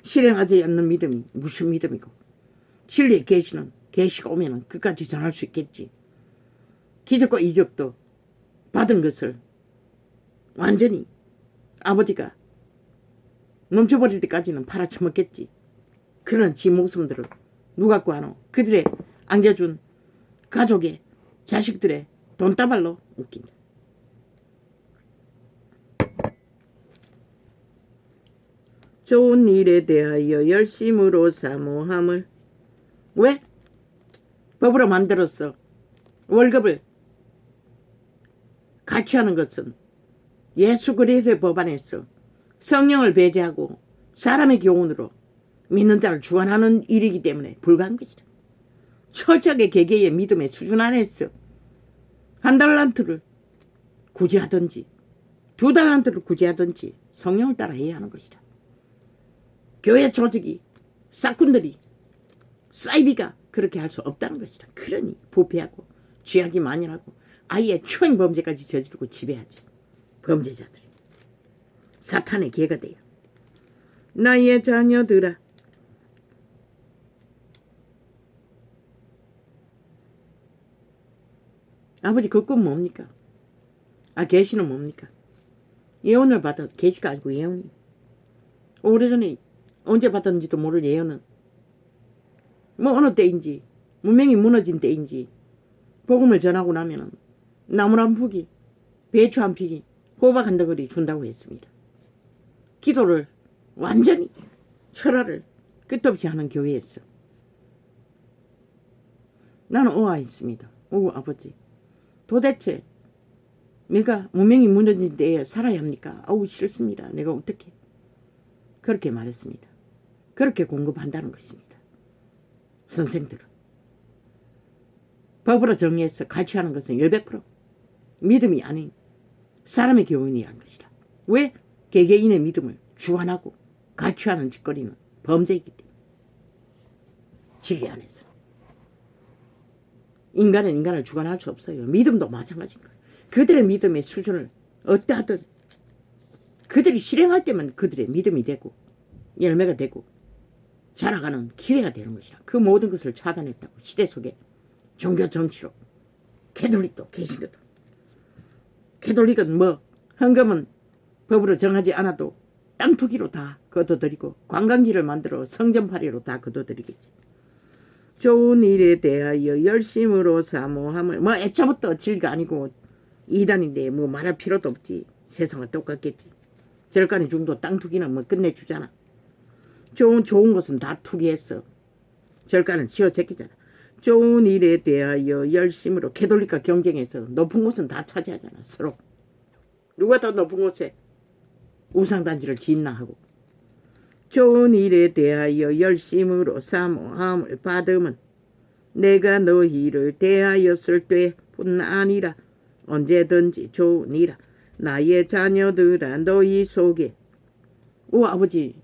실행하지 않는 믿음이 무슨 믿음이고 진리의 계시는 계시가 오면 끝까지 전할 수 있겠지. 기적과 이적도 받은 것을 완전히 아버지가 멈춰버릴 때까지는 팔아쳐먹겠지. 그런 지 목숨들을 누가 구하노? 그들의 안겨준 가족의 자식들의 돈다발로 웃긴다. 좋은 일에 대하여 열심으로 사모함을 왜? 법으로 만들었어. 월급을 같이 하는 것은 예수 그리스도의 법 안에서 성령을 배제하고 사람의 교훈으로 믿는 자를 주관하는 일이기 때문에 불가한 것이다. 철저하게 개개의 믿음의 수준 안에서 한 달란트를 구제하든지 2달란트를 구제하든지 성령을 따라 해야 하는 것이다. 교회 조직이 싹군들이 사이비가 그렇게 할 수 없다는 것이다. 그러니 부패하고 죄악이 만연하고 아예 추행 범죄까지 저지르고 지배하죠. 범죄자들이 사탄의 개가 돼요. 나의 자녀들아 아버지 그 꿈 뭡니까? 계시는 뭡니까? 예언을 받아 계시가 아니고 예언이 오래전에 언제 받았는지도 모를 예언은 어느 때인지 문명이 무너진 때인지 복음을 전하고 나면은 나물 한 푸기 배추 한 픽이 호박 한 덩어리 준다고 했습니다. 기도를 완전히 철화를 끝없이 하는 교회였어. 나는 의아했습니다. 오 아버지 도대체 내가 문명이 무너진 때에 살아야 합니까? 아우 싫습니다. 내가 어떻게 그렇게 말했습니다. 그렇게 공급한다는 것입니다. 선생들은 법으로 정리해서 갈취하는 것은 100% 믿음이 아닌 사람의 교훈이란 것이다. 왜? 개개인의 믿음을 주관하고 갈취하는 짓거리는 범죄이기 때문에 진리 안에서 인간은 인간을 주관할 수 없어요. 믿음도 마찬가지인 거예요. 그들의 믿음의 수준을 어떠하든 그들이 실행할 때만 그들의 믿음이 되고 열매가 되고 자라가는 기회가 되는 것이라. 그 모든 것을 차단했다고. 시대 속에 종교 정치로 캐톨릭도 개신교도 캐톨릭은 헌금은 법으로 정하지 않아도 땅 투기로 다 거둬들이고 관광지를 만들어 성전팔이로 다 거둬들이겠지. 좋은 일에 대하여 열심으로 사모함을 애초부터 진리가 아니고 이단인데 말할 필요도 없지. 세상은 똑같겠지. 절간의 중도 땅 투기는 뭐 끝내주잖아. 좋은 것은 다 투기했어. 절간은 지어 제끼잖아. 좋은 일에 대하여 열심으로 캐톨릭과 경쟁해서 높은 곳은 다 차지하잖아. 서로. 누가 더 높은 곳에 우상단지를 짓나 하고. 좋은 일에 대하여 열심으로 사모함을 받으면 내가 너희를 대하였을 때뿐 아니라 언제든지 좋은 일이라. 나의 자녀들아 너희 속에. 오 아버지,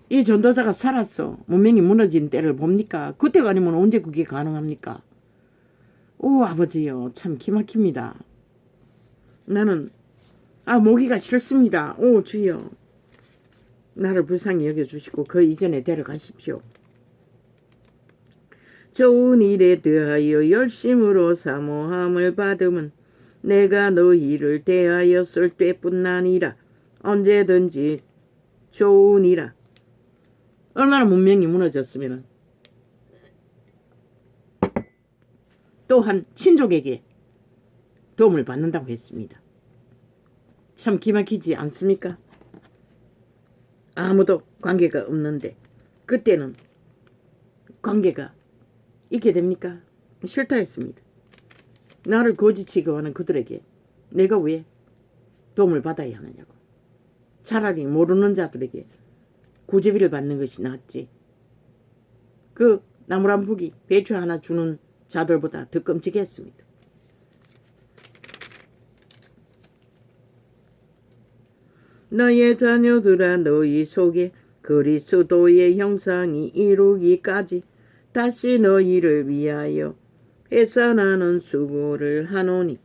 이 전도자가 살았어. 문명이 무너진 때를 봅니까? 그때가 아니면 언제 그게 가능합니까? 오 아버지요, 참 기막힙니다. 나는 모기가 싫습니다. 오 주여, 나를 불쌍히 여겨주시고 그 이전에 데려가십시오. 좋은 일에 대하여 열심으로 사모함을 받으면 내가 너희를 대하였을 때뿐 아니라 언제든지 좋은 일이라. 얼마나 문명이 무너졌으면 또한 친족에게 도움을 받는다고 했습니다. 참 기막히지 않습니까? 아무도 관계가 없는데 그때는 관계가 있게 됩니까? 싫다 했습니다. 나를 거지 취급하는 그들에게 내가 왜 도움을 받아야 하느냐고. 차라리 모르는 자들에게 구제비를 받는 것이 낫지. 그 나무란 북이 배추 하나 주는 자들보다 더 끔찍했습니다. 너의 자녀들아 너희 속에 그리스도의 형상이 이루기까지 다시 너희를 위하여 해산하는 수고를 하노니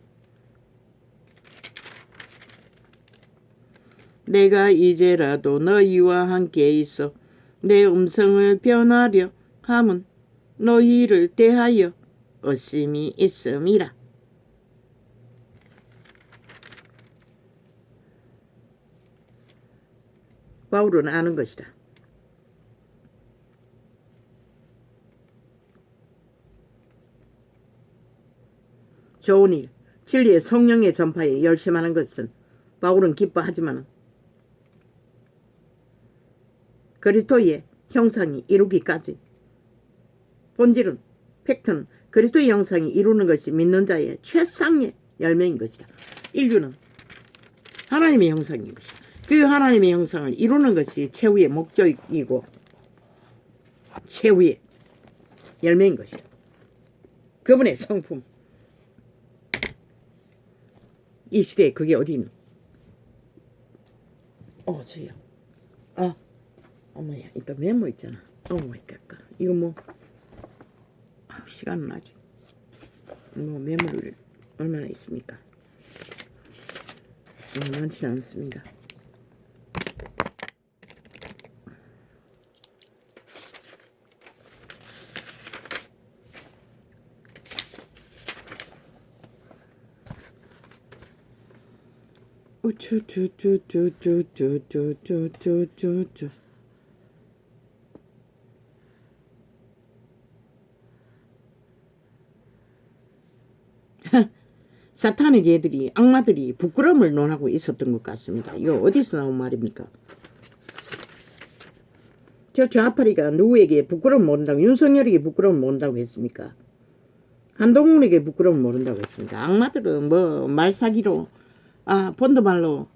내가 이제라도 너희와 함께 있어 내 음성을 변하려 함은 너희를 대하여 의심이 있음이라. 바울은 아는 것이다. 좋은 일, 진리의 성령의 전파에 열심하는 것은 바울은 기뻐하지만 그리스도의 형상이 이루기까지 본질은 팩트는 그리스도의 형상이 이루는 것이 믿는 자의 최상의 열매인 것이다. 인류는 하나님의 형상인 것이다. 그 하나님의 형상을 이루는 것이 최후의 목적이고 최후의 열매인 것이다. 그분의 성품. 이 시대에 그게 어디 있노? 주여. 어머야, 이따 메모 있잖아. 마이 갓. 이거 뭐 시간은 아직 메모를 얼마나 있습니까? 많지는 않습니다. 사탄의 개들이 악마들이 부끄러움을 논하고 있었던 것 같습니다. 이거 어디서 나온 말입니까? 저 좌파리가 누구에게 부끄러움 모른다고, 윤석열에게 부끄러움 모른다고 했습니까? 한동훈에게 부끄러움 모른다고 했습니까? 악마들은 뭐 말사기로 본드말로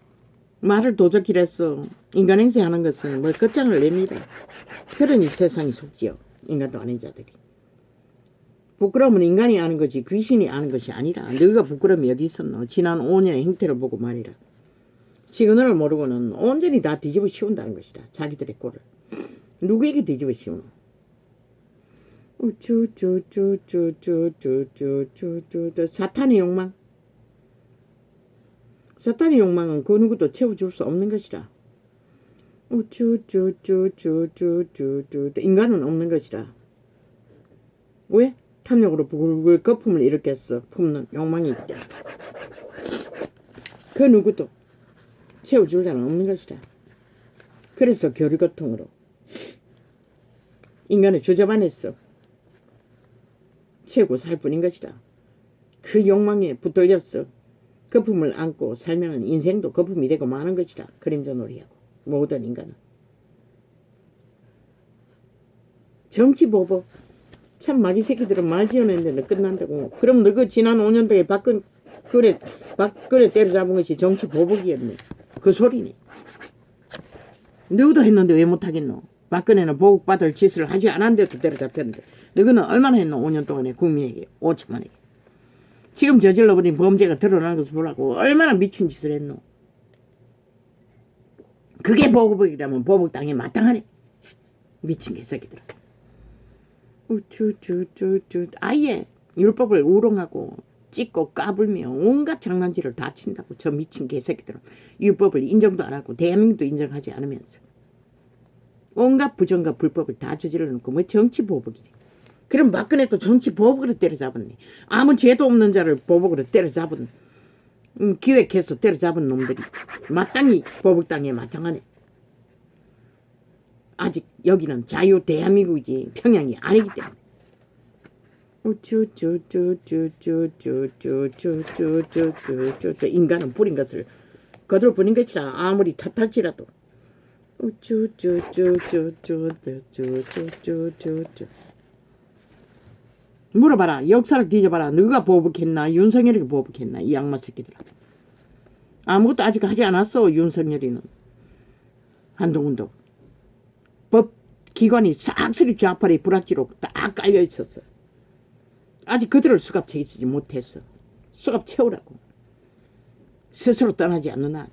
말을 도적기로 해서 인간 행세하는 것은 뭐 끝장을 냅니다. 그러니 세상이 속지요. 인간도 아닌 자들이. 부끄러움은 인간이 아는 거지 귀신이 아는 것이 아니라. 너가 부끄러움이 어디 있었노? 지난 5년의 행태를 보고 말이라. 시그널을 모르고는 온전히 다 뒤집어 씌운다는 것이다. 자기들의 꼴을. 누구에게 뒤집어 씌우노? 사탄의 욕망. 사탄의 욕망은 그 누구도 채워줄 수 없는 것이라. 인간은 없는 것이라. 왜? 탐욕으로 부글부글 거품을 일으켰어. 품는 욕망이 있다. 그 누구도 채워줄 자는 없는 것이다. 그래서 교류고통으로 인간을 주저반했어. 채우고 살 뿐인 것이다. 그 욕망에 붙들렸어. 거품을 안고 살면 인생도 거품이 되고 마는 것이라. 그림자 놀이하고 모든 인간은. 정치보복. 참 마귀 새끼들은 말 지어낸데 끝난다고. 그럼 너 그 지난 5년도에 박근혜 때려잡은 것이 정치보복이었네. 그 소리네. 너도 했는데 왜 못하겠노? 박근혜는 보복받을 짓을 하지 않았는데도 때려잡혔는데 너는 얼마나 했노? 5년 동안에 국민에게 5천만에게. 지금 저질러버린 범죄가 드러나는 것을 보라고. 얼마나 미친 짓을 했노? 그게 보복이라면 보복당해 마땅하네. 미친 개새끼들아. 우쭈쭈쭈쭈. 아예 율법을 우롱하고 찢고 까불며 온갖 장난질을 다 친다고. 저 미친 개새끼들은 율법을 인정도 안 하고 대한민국도 인정하지 않으면서 온갖 부정과 불법을 다 저질러 놓고 뭐 정치보복이래. 그럼 박근혜도 정치보복으로 때려잡았네. 아무 죄도 없는 자를 보복으로 때려잡은 기획해서 때려잡은 놈들이 마땅히 보복당에 마땅하네. 아직 여기는 자유 대한민국이지 평양이 아니기 때문에. 우쭈쭈쭈쭈쭈쭈쭈쭈쭈쭈쭈쭈. 인간은 뿌린 것을 거들어 부린 것이라. 아무리 탓할지라도. 우쭈쭈쭈쭈쭈쭈쭈쭈쭈쭈. 물어봐라. 역사를 뒤져봐라. 누가 보복했나? 윤석열이 보복했나? 이 악마 새끼들아. 아무것도 아직 하지 않았어. 윤석열이는. 한동훈도. 법기관이 싹쓸이 좌파리 불악지로 딱 깔려 있었어. 아직 그들을 수갑 채우지 못했어. 수갑 채우라고. 스스로 떠나지 않는 한.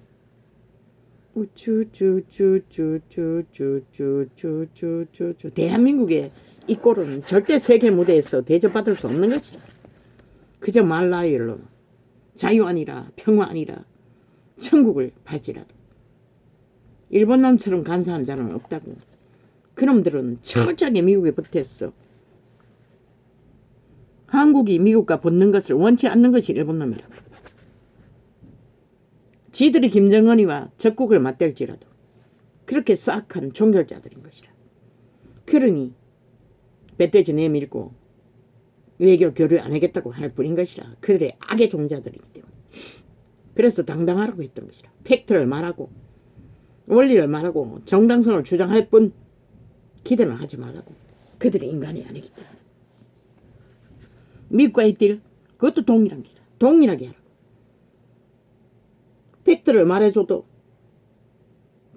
우쭈쭈쭈쭈쭈쭈쭈쭈쭈쭈. 대한민국의 이 꼴은 절대 세계 무대에서 대접받을 수 없는 것이다. 그저 말라이얼로 자유 아니라 평화 아니라 천국을 발지라도. 일본 놈처럼 간사한 자는 없다고. 그놈들은 철저하게 미국에 붙었어. 한국이 미국과 붙는 것을 원치 않는 것이 일본 놈이라. 지들이 김정은이와 적국을 맞댈지라도 그렇게 싹한 종결자들인 것이라. 그러니 멧돼지 내밀고 외교 교류 안 하겠다고 할 뿐인 것이라. 그들의 악의 종자들이기 때문에. 그래서 당당하라고 했던 것이라. 팩트를 말하고 원리를 말하고 정당성을 주장할 뿐 기대는 하지 말라고. 그들이 인간이 아니기 때문에. 미국과의 딜 그것도 동일한 기라. 동일하게 하라고. 팩트를 말해줘도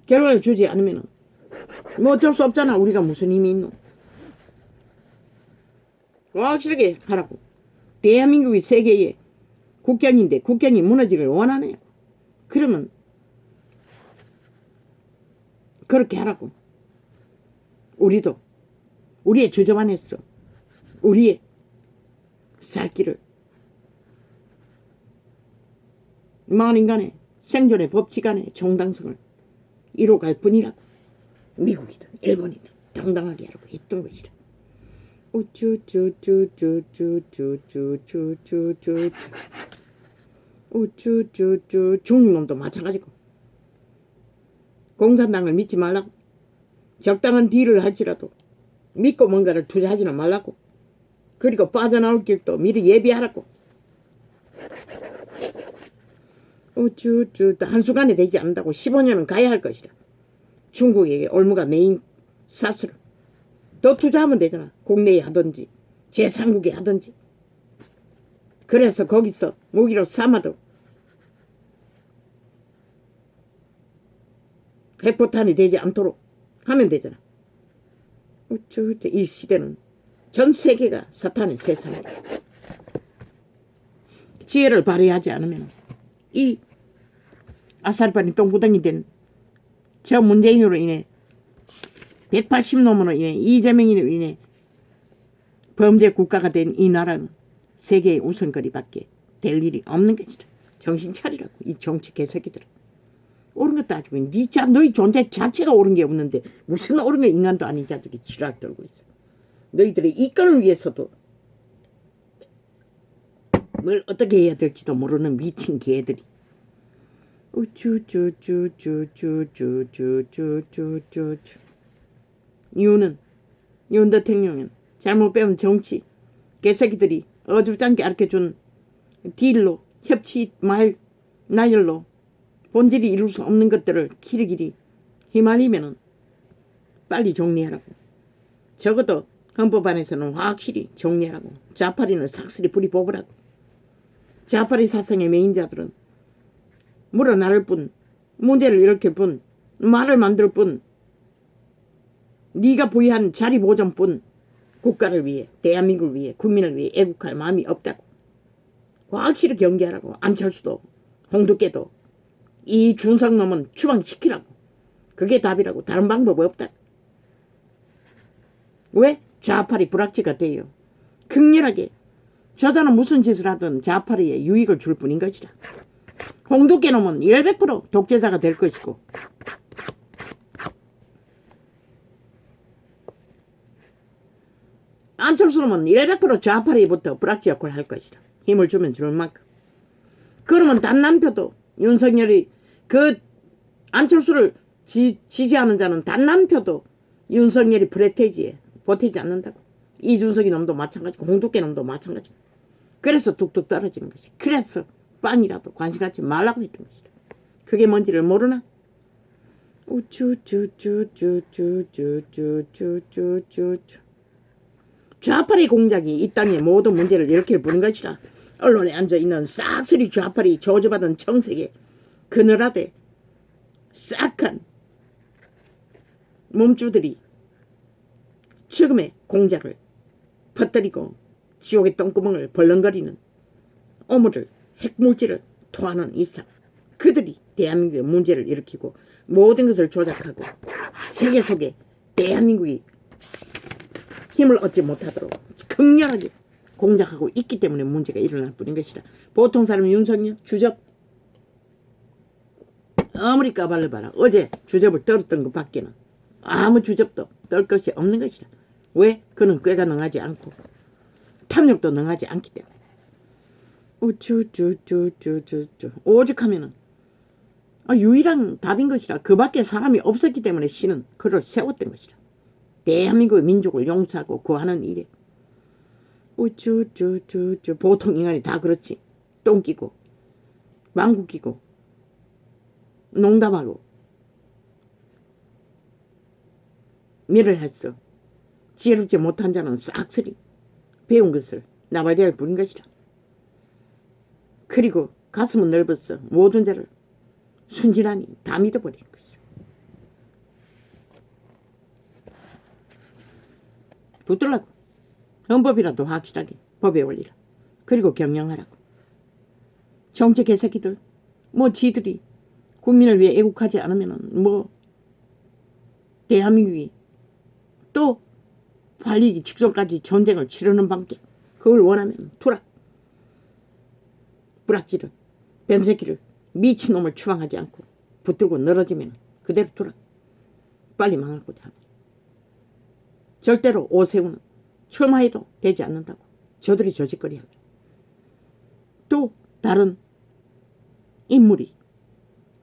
결과를 주지 않으면 뭐 어쩔 수 없잖아. 우리가 무슨 힘이 있노. 확실하게 하라고. 대한민국이 세계의 국경인데 국경이 무너지기를 원하네요. 그러면 그렇게 하라고. 우리도 우리의 주저만했어. 우리의 살 길을 마을 인간의 생존의 법칙 안에 정당성을 이뤄갈 뿐이라고. 미국이든 일본이든 당당하게 하라고 했던 것이라. 우쭈쭈쭈쭈쭈쭈쭈쭈쭈쭈. 우쭈쭈쭈. 중국놈도 마찬가지고. 공산당을 믿지 말라고. 적당한 딜을 할지라도 믿고 뭔가를 투자하지는 말라고. 그리고 빠져나올 길도 미리 예비하라고. 우쭈쭈. 한순간에 되지 않는다고. 15년은 가야 할 것이라. 중국에게 올무가 메인 사스를 더 투자하면 되잖아. 국내에 하든지 제3국에 하든지. 그래서 거기서 무기로 삼아도 핵포탄이 되지 않도록 하면 되잖아. 우쭈쭈. 이 시대는 전 세계가 사탄의 세상이다. 지혜를 발휘하지 않으면 이 아사리파니 똥구덩이 된 저 문재인으로 인해 180놈으로 인해 이재명으로 인해 범죄 국가가 된 이 나라는 세계의 우선거리밖에 될 일이 없는 것이다. 정신 차리라고. 이 정치 개새끼들아. 옳은 것도 아니고 너희 존재 자체가 옳은 게 없는데 무슨 옳은 게 인간도 아닌 자들이 지랄 떨고 있어. 너희들의 이권을 위해서도 뭘 어떻게 해야 될지도 모르는 미친 개들이. 우쭈쭈쭈쭈쭈쭈쭈쭈쭈쭈. 윤 대통령은 잘못 배운 정치 개새끼들이 어줍잖게 가르쳐준 딜로 협치 말 나열로 본질이 이룰 수 없는 것들을 길이길이 휘말리면은 빨리 정리하라고. 적어도 헌법 안에서는 확실히 정리하라고. 좌파리는 삭슬이 불이 뽑으라고. 좌파리 사상의 메인자들은 물어나를 뿐, 문제를 일으킬 뿐, 말을 만들 뿐, 네가 부여한 자리 보존뿐 국가를 위해, 대한민국을 위해, 국민을 위해 애국할 마음이 없다고. 확실히 경계하라고. 안철수도 홍두깨도 이 준석놈은 추방시키라고. 그게 답이라고. 다른 방법 없다. 왜? 좌파리 불확지가 돼요. 극렬하게 저자는 무슨 짓을 하든 좌파리에 유익을 줄 뿐인 것이다. 홍두깨 놈은 100% 독재자가 될 것이고 안철수 놈은 100% 좌파리부터 불확지 역할을 할 것이다. 힘을 주면 주는 만큼. 그러면 단남표도 윤석열이 그 안철수를 지지하는 자는 단남표도 윤석열이 프레테지에 보태지 않는다고. 이준석이 놈도 마찬가지고 홍두깨 놈도 마찬가지고. 그래서 뚝뚝 떨어지는 것이. 그래서 빵이라도 관심 갖지 말라고 했던 것이다. 그게 뭔지를 모르나? 좌파리 공작이 이 땅의 모든 문제를 일으킬 뿐인 것이라. 언론에 앉아있는 싹쓸이 좌파리 저주받은 청색에 그늘하되 싹한 몸주들이 지금의 공작을 퍼뜨리고 지옥의 똥구멍을 벌렁거리는 오물을 핵물질을 토하는 이상 그들이 대한민국의 문제를 일으키고 모든 것을 조작하고 세계 속에 대한민국이 힘을 얻지 못하도록 극렬하게 공작하고 있기 때문에 문제가 일어날 뿐인 것이라. 보통 사람 윤석열 주접 아무리 까발려봐라. 어제 주접을 떨었던 것 밖에는 아무 주접도 떨 것이 없는 것이라. 왜? 그는 꾀가 능하지 않고 탐욕도 능하지 않기 때문에. 오죽하면은 유일한 답인 것이라. 그 밖에 사람이 없었기 때문에 신은 그를 세웠던 것이라. 대한민국의 민족을 용서하고 구하는 일에 보통 인간이 다 그렇지. 똥 끼고 망구 끼고 농담하고 미를 했어. 지혜롭지 못한 자는 싹쓸이 배운 것을 나발대할 뿐인 것이라. 그리고 가슴은 넓었어. 모든 자를 순진하니 다 믿어버리는 것이라. 붙들라고. 헌법이라도 확실하게 법에 올리라. 그리고 경영하라고. 정책 개새끼들 지들이 국민을 위해 애국하지 않으면은 대한민국이 또 발리기 직전까지 전쟁을 치르는 방법. 그걸 원하면 두라. 불악지를 뱀새끼를 미친놈을 추방하지 않고 붙들고 늘어지면 그대로 두라. 빨리 망하고자 하면. 절대로 오세훈은 출마해도 되지 않는다고. 저들이 조직거리하면. 또 다른 인물이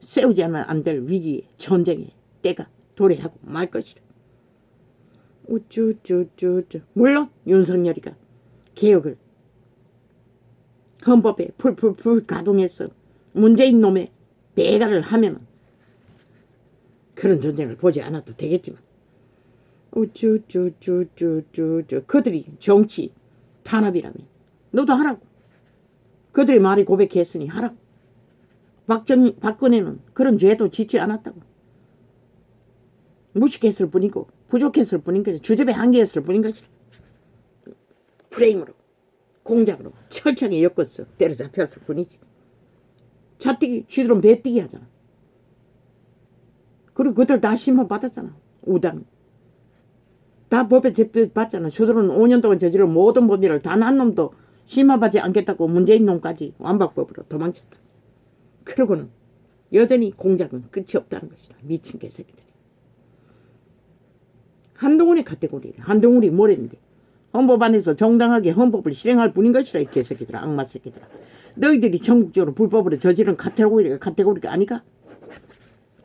세우지 않으면 안 될 위기에 전쟁의 때가 도래하고 말 것이라. 물론 윤석열이가 개혁을 헌법에 풀 가동해서 문재인 놈의 배가를 하면 그런 전쟁을 보지 않아도 되겠지만 그들이 정치 탄압이라면 너도 하라고. 그들이 말이 고백했으니 하라고. 박근혜는 그런 죄도 짓지 않았다고. 무식했을 뿐이고 부족했을 뿐인 것이. 주접의 한계였을 뿐인 것이라. 프레임으로 공작으로 철저하게 엮었어. 때려잡혔을 뿐이지. 자뛰기 쥐들은 배뛰기 하잖아. 그리고 그들 다 심판받았잖아. 우당 다 법에 제표받잖아. 저들은 5년 동안 저지른 모든 범죄를 단 한 놈도 심판받지 않겠다고 문재인 놈까지 완박법으로 도망쳤다. 그러고는 여전히 공작은 끝이 없다는 것이다. 미친 개새끼들이. 한동훈의 카테고리를. 한동훈이 뭐랬는데. 헌법 안에서 정당하게 헌법을 실행할 뿐인 것이라. 이 개새끼들아. 악마 새끼들아. 너희들이 전국적으로 불법으로 저지른 카테고리가 아니가?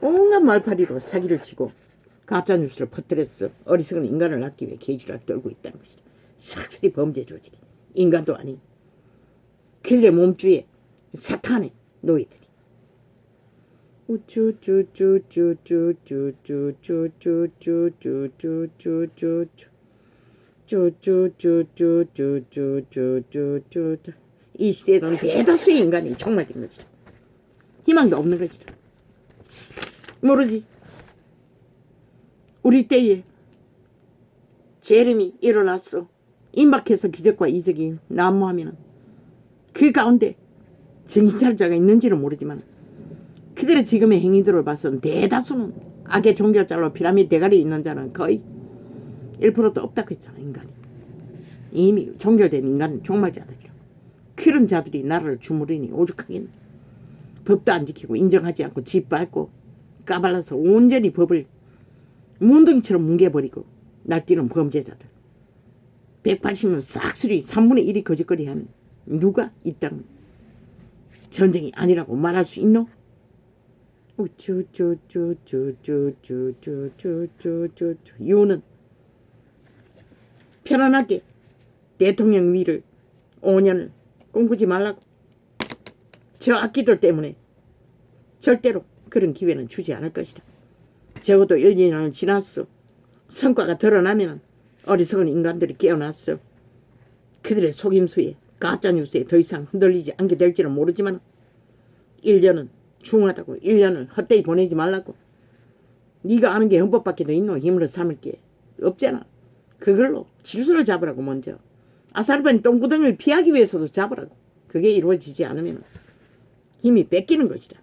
온갖 말파리로 사기를 치고 가짜뉴스를 퍼뜨렸어. 어리석은 인간을 낳기 위해 개지랄 떨고 있다는 것이다. 삭슬이 범죄 조직이. 인간도 아닌 그들의 몸주에 사탄의 노예들이. 이 시대는 대다수의 인간이 종말된 거지. 희망도 없는 거지. 모르지. 우리 때에 재림이 일어났어. 임박해서 기적과 이적이 난무하면 그 가운데 정신차려자가 있는지는 모르지만 그들의 지금의 행위들을 봐서는 대다수는 악의 종결자로 피라미드 대가리에 있는 자는 거의 1%도 없다고 했잖아. 인간이 이미 종결된 인간은 종말자들이라. 그런 자들이 나라를 주무르니 오죽하겠네. 법도 안 지키고 인정하지 않고 짓밟고 까발라서 온전히 법을 문둥이처럼 뭉개버리고 날뛰는 범죄자들. 180년 싹쓸이 3분의 1이 거짓거리하면 누가 이 땅 전쟁이 아니라고 말할 수 있노? 이유는 편안하게 대통령 위를 5년을 꿈꾸지 말라고. 저 악기들 때문에 절대로 그런 기회는 주지 않을 것이다. 적어도 1년을 지났어. 성과가 드러나면 어리석은 인간들이 깨어났어. 그들의 속임수에 가짜뉴스에 더 이상 흔들리지 않게 될지는 모르지만 1년은 중하다고. 1년을 헛되이 보내지 말라고. 네가 아는 게 헌법밖에 더 있노? 힘으로 삼을 게 없잖아. 그걸로 질서를 잡으라고. 먼저 아사르바니 똥구덩이를 피하기 위해서도 잡으라고. 그게 이루어지지 않으면 힘이 뺏기는 것이다.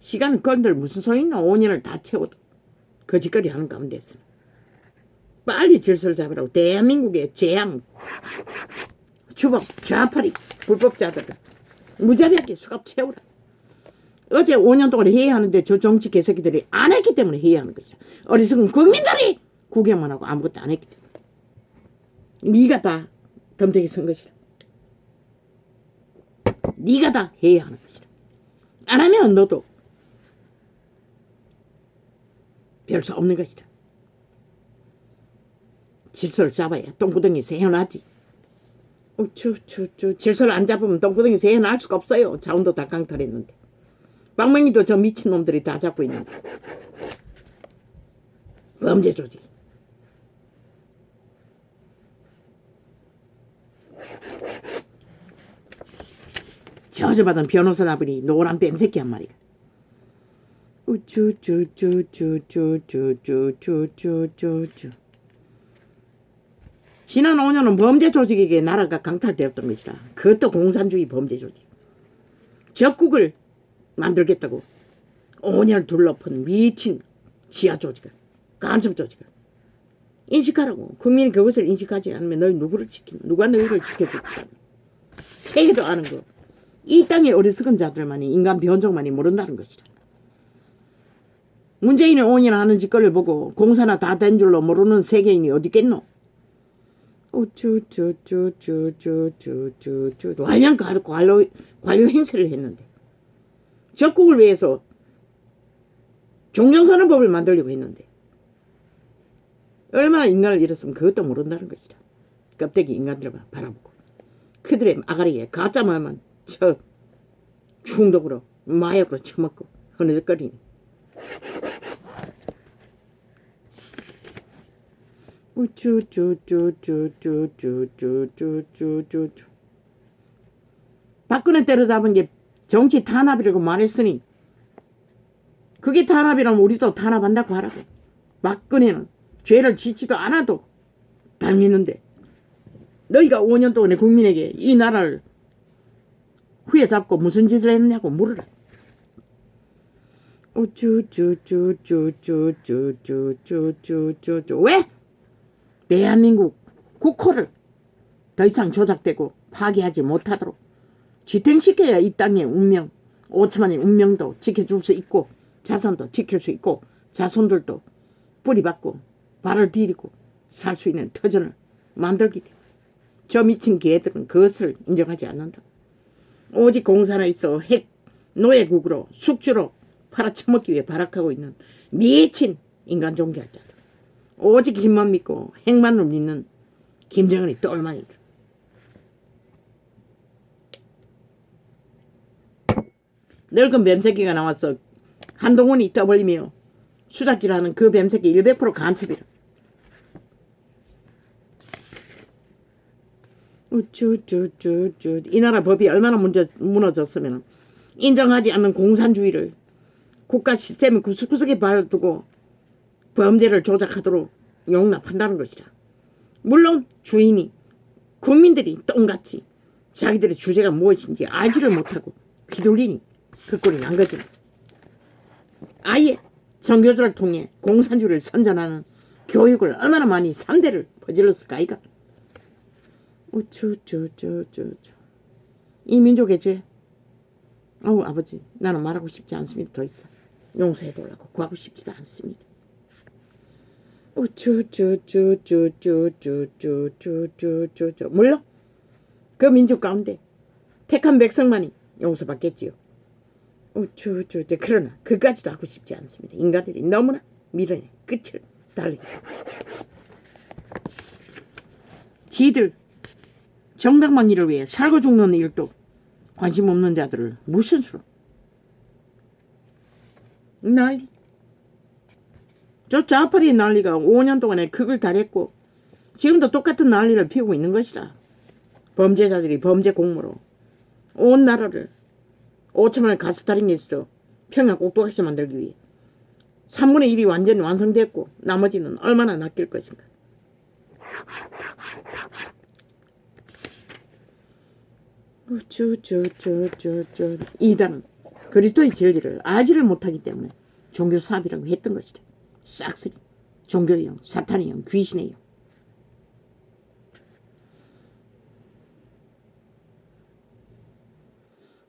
시간은 건들 무슨 소용있노? 5년을 다 채워도 거짓거리 하는 가운데서 빨리 질서를 잡으라고. 대한민국의 재앙, 주범, 좌파리, 불법자들을 무자비하게 수갑 채우라. 어제 5년 동안 회의하는데 저 정치 개새끼들이 안 했기 때문에 회의하는 것이야. 어리석은 국민들이 구경만 하고 아무것도 안 했기 때문에. 네가 다 덤태기 선 것이라. 네가 다 해야 하는 것이라. 안 하면 너도 별 수 없는 것이라. 질서를 잡아야 똥구덩이에서 헤어나지. 질서를 안 잡으면 똥구덩이에서 헤어날 수가 없어요. 자원도 다 강탈했는데. 박명희도 저 미친놈들이 다 잡고 있는데. 범죄 조직. 저주받은 변호사 나버리 노란 뱀새끼 한 마리가. 지난 5년은 범죄 조직에게 나라가 강탈되었던 것이라. 그것도 공산주의 범죄 조직. 적국을 만들겠다고 5년을 둘러픈 미친 지하 조직을, 간섭 조직을 인식하라고. 국민이 그것을 인식하지 않으면 너희 누구를 지키는, 누가 너희를 지켜줄까? 세계도 아는 거. 이 땅의 어리석은 자들만이, 인간 변종만이 모른다는 것이다. 문재인이 5년 하는 짓거리를 보고 공사나 다 된 줄로 모르는 세계인이 어디 있겠노? 완전 관료 행세를 했는데 적국을 위해서 종전선언법을 만들려고 했는데 얼마나 인간을 잃었으면 그것도 모른다는 것이다. 껍데기 인간들만 바라보고 그들의 아가리에 가짜 말만 쳐 중독으로 마약으로 처먹고 흐느적거리니. 박근혜 때려잡은 게 정치 탄압이라고 말했으니 그게 탄압이라면 우리도 탄압한다고 하라고. 박근혜는 죄를 짓지도 않아도 당했는데 너희가 5년 동안에 국민에게 이 나라를 후회잡고 무슨 짓을 했느냐고 물으라. 왜? 대한민국 국호를 더 이상 조작되고 파괴하지 못하도록 지탱시켜야 이 땅의 운명, 5천만의 운명도 지켜줄 수 있고 자손도 지킬 수 있고 자손들도 뿌리박고 발을 디디고 살 수 있는 터전을 만들기 때문에 저 미친 개들은 그것을 인정하지 않는다. 오직 공산에 있어 핵 노예국으로 숙주로 팔아쳐먹기 위해 발악하고 있는 미친 인간 종교학자들. 오직 힘만 믿고 핵만을 믿는 김정은이 똘마니들. 늙은 뱀새끼가 나와서 한동훈이 떠벌리며 수작질하는 그 뱀새끼 100% 간첩이라. 이 나라 법이 얼마나 무너졌으면 인정하지 않는 공산주의를 국가 시스템의 구석구석에 발두고 범죄를 조작하도록 용납한다는 것이라. 물론 주인이 국민들이 똥같이 자기들의 주제가 무엇인지 알지를 못하고 휘둘리니 그 꼴이 난 거지만, 아예 정교조를 통해 공산주의를 선전하는 교육을 얼마나 많이 3대를 퍼질렀을까 이가. 이 민족의 죄, 아버지, 나는 말하고 싶지 않습니다. 더 이상 용서해달라고 구하고 싶지도 않습니다. 물론 그 민족 가운데 택한 백성만이 용서받겠지요. 그러나 그까지도 하고 싶지 않습니다. 인간들이 너무나 미련의 끝을 달리게 지들 정당만 일을 위해 살고 죽는 일도 관심 없는 자들을 무슨 수로 난리. 저 좌파리 난리가 5년 동안에 그걸 다 했고 지금도 똑같은 난리를 피우고 있는 것이라. 범죄자들이 범죄 공모로 온 나라를 5천만을 가스타링해서 평양 꼭두각시 만들기 위해 3분의 1이 완전히 완성됐고 나머지는 얼마나 낚일 것인가. 이단은 그리스도의 진리를 알지를 못하기 때문에 종교 사업이라고 했던 것이다. 싹쓸이 종교의 영, 사탄의 영, 귀신의 영.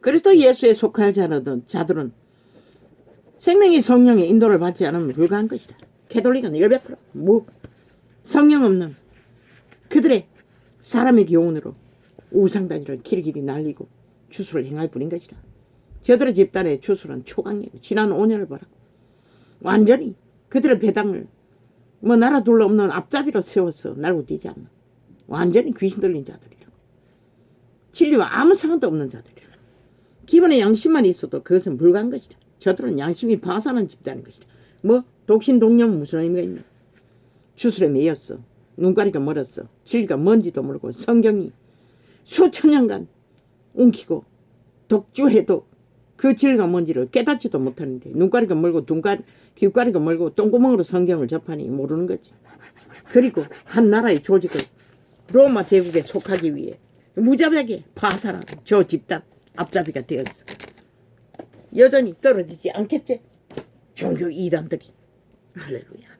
그리스도 예수에 속할 자들은 생명의 성령의 인도를 받지 않으면 불가한 것이다. 캐톨릭은 100% 성령 없는 그들의 사람의 교훈으로 우상단위를 길길이 날리고 추수를 행할 뿐인 것이다. 저들의 집단의 추수는 초강력이고 지난 5년을 보라. 완전히 그들의 배당을 나라 둘러 없는 앞잡이로 세워서 날고 뛰지 않나. 완전히 귀신 들린 자들이라고. 진리와 아무 상관도 없는 자들이라고. 기본의 양심만 있어도 그것은 불가한 것이다. 저들은 양심이 파산한 집단인 것이다. 독신동념 무슨 의미가 있나. 주술에 매였어. 눈가리가 멀었어. 진리가 뭔지도 모르고 성경이 수천 년간 웅키고 독주해도 그 진리가 뭔지를 깨닫지도 못하는데 눈가리가 멀고 귓가리가 멀고 똥구멍으로 성경을 접하니 모르는 거지. 그리고 한 나라의 조직을 로마 제국에 속하기 위해 무자비하게 파산하는 저 집단 앞잡이가 되었어. 여전히 떨어지지 않겠지. 종교 이단들이. 할렐루야.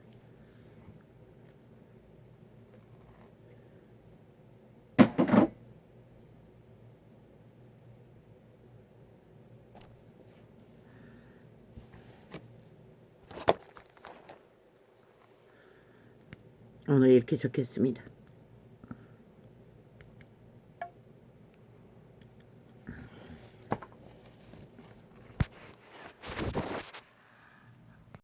오늘 이렇게 적겠습니다.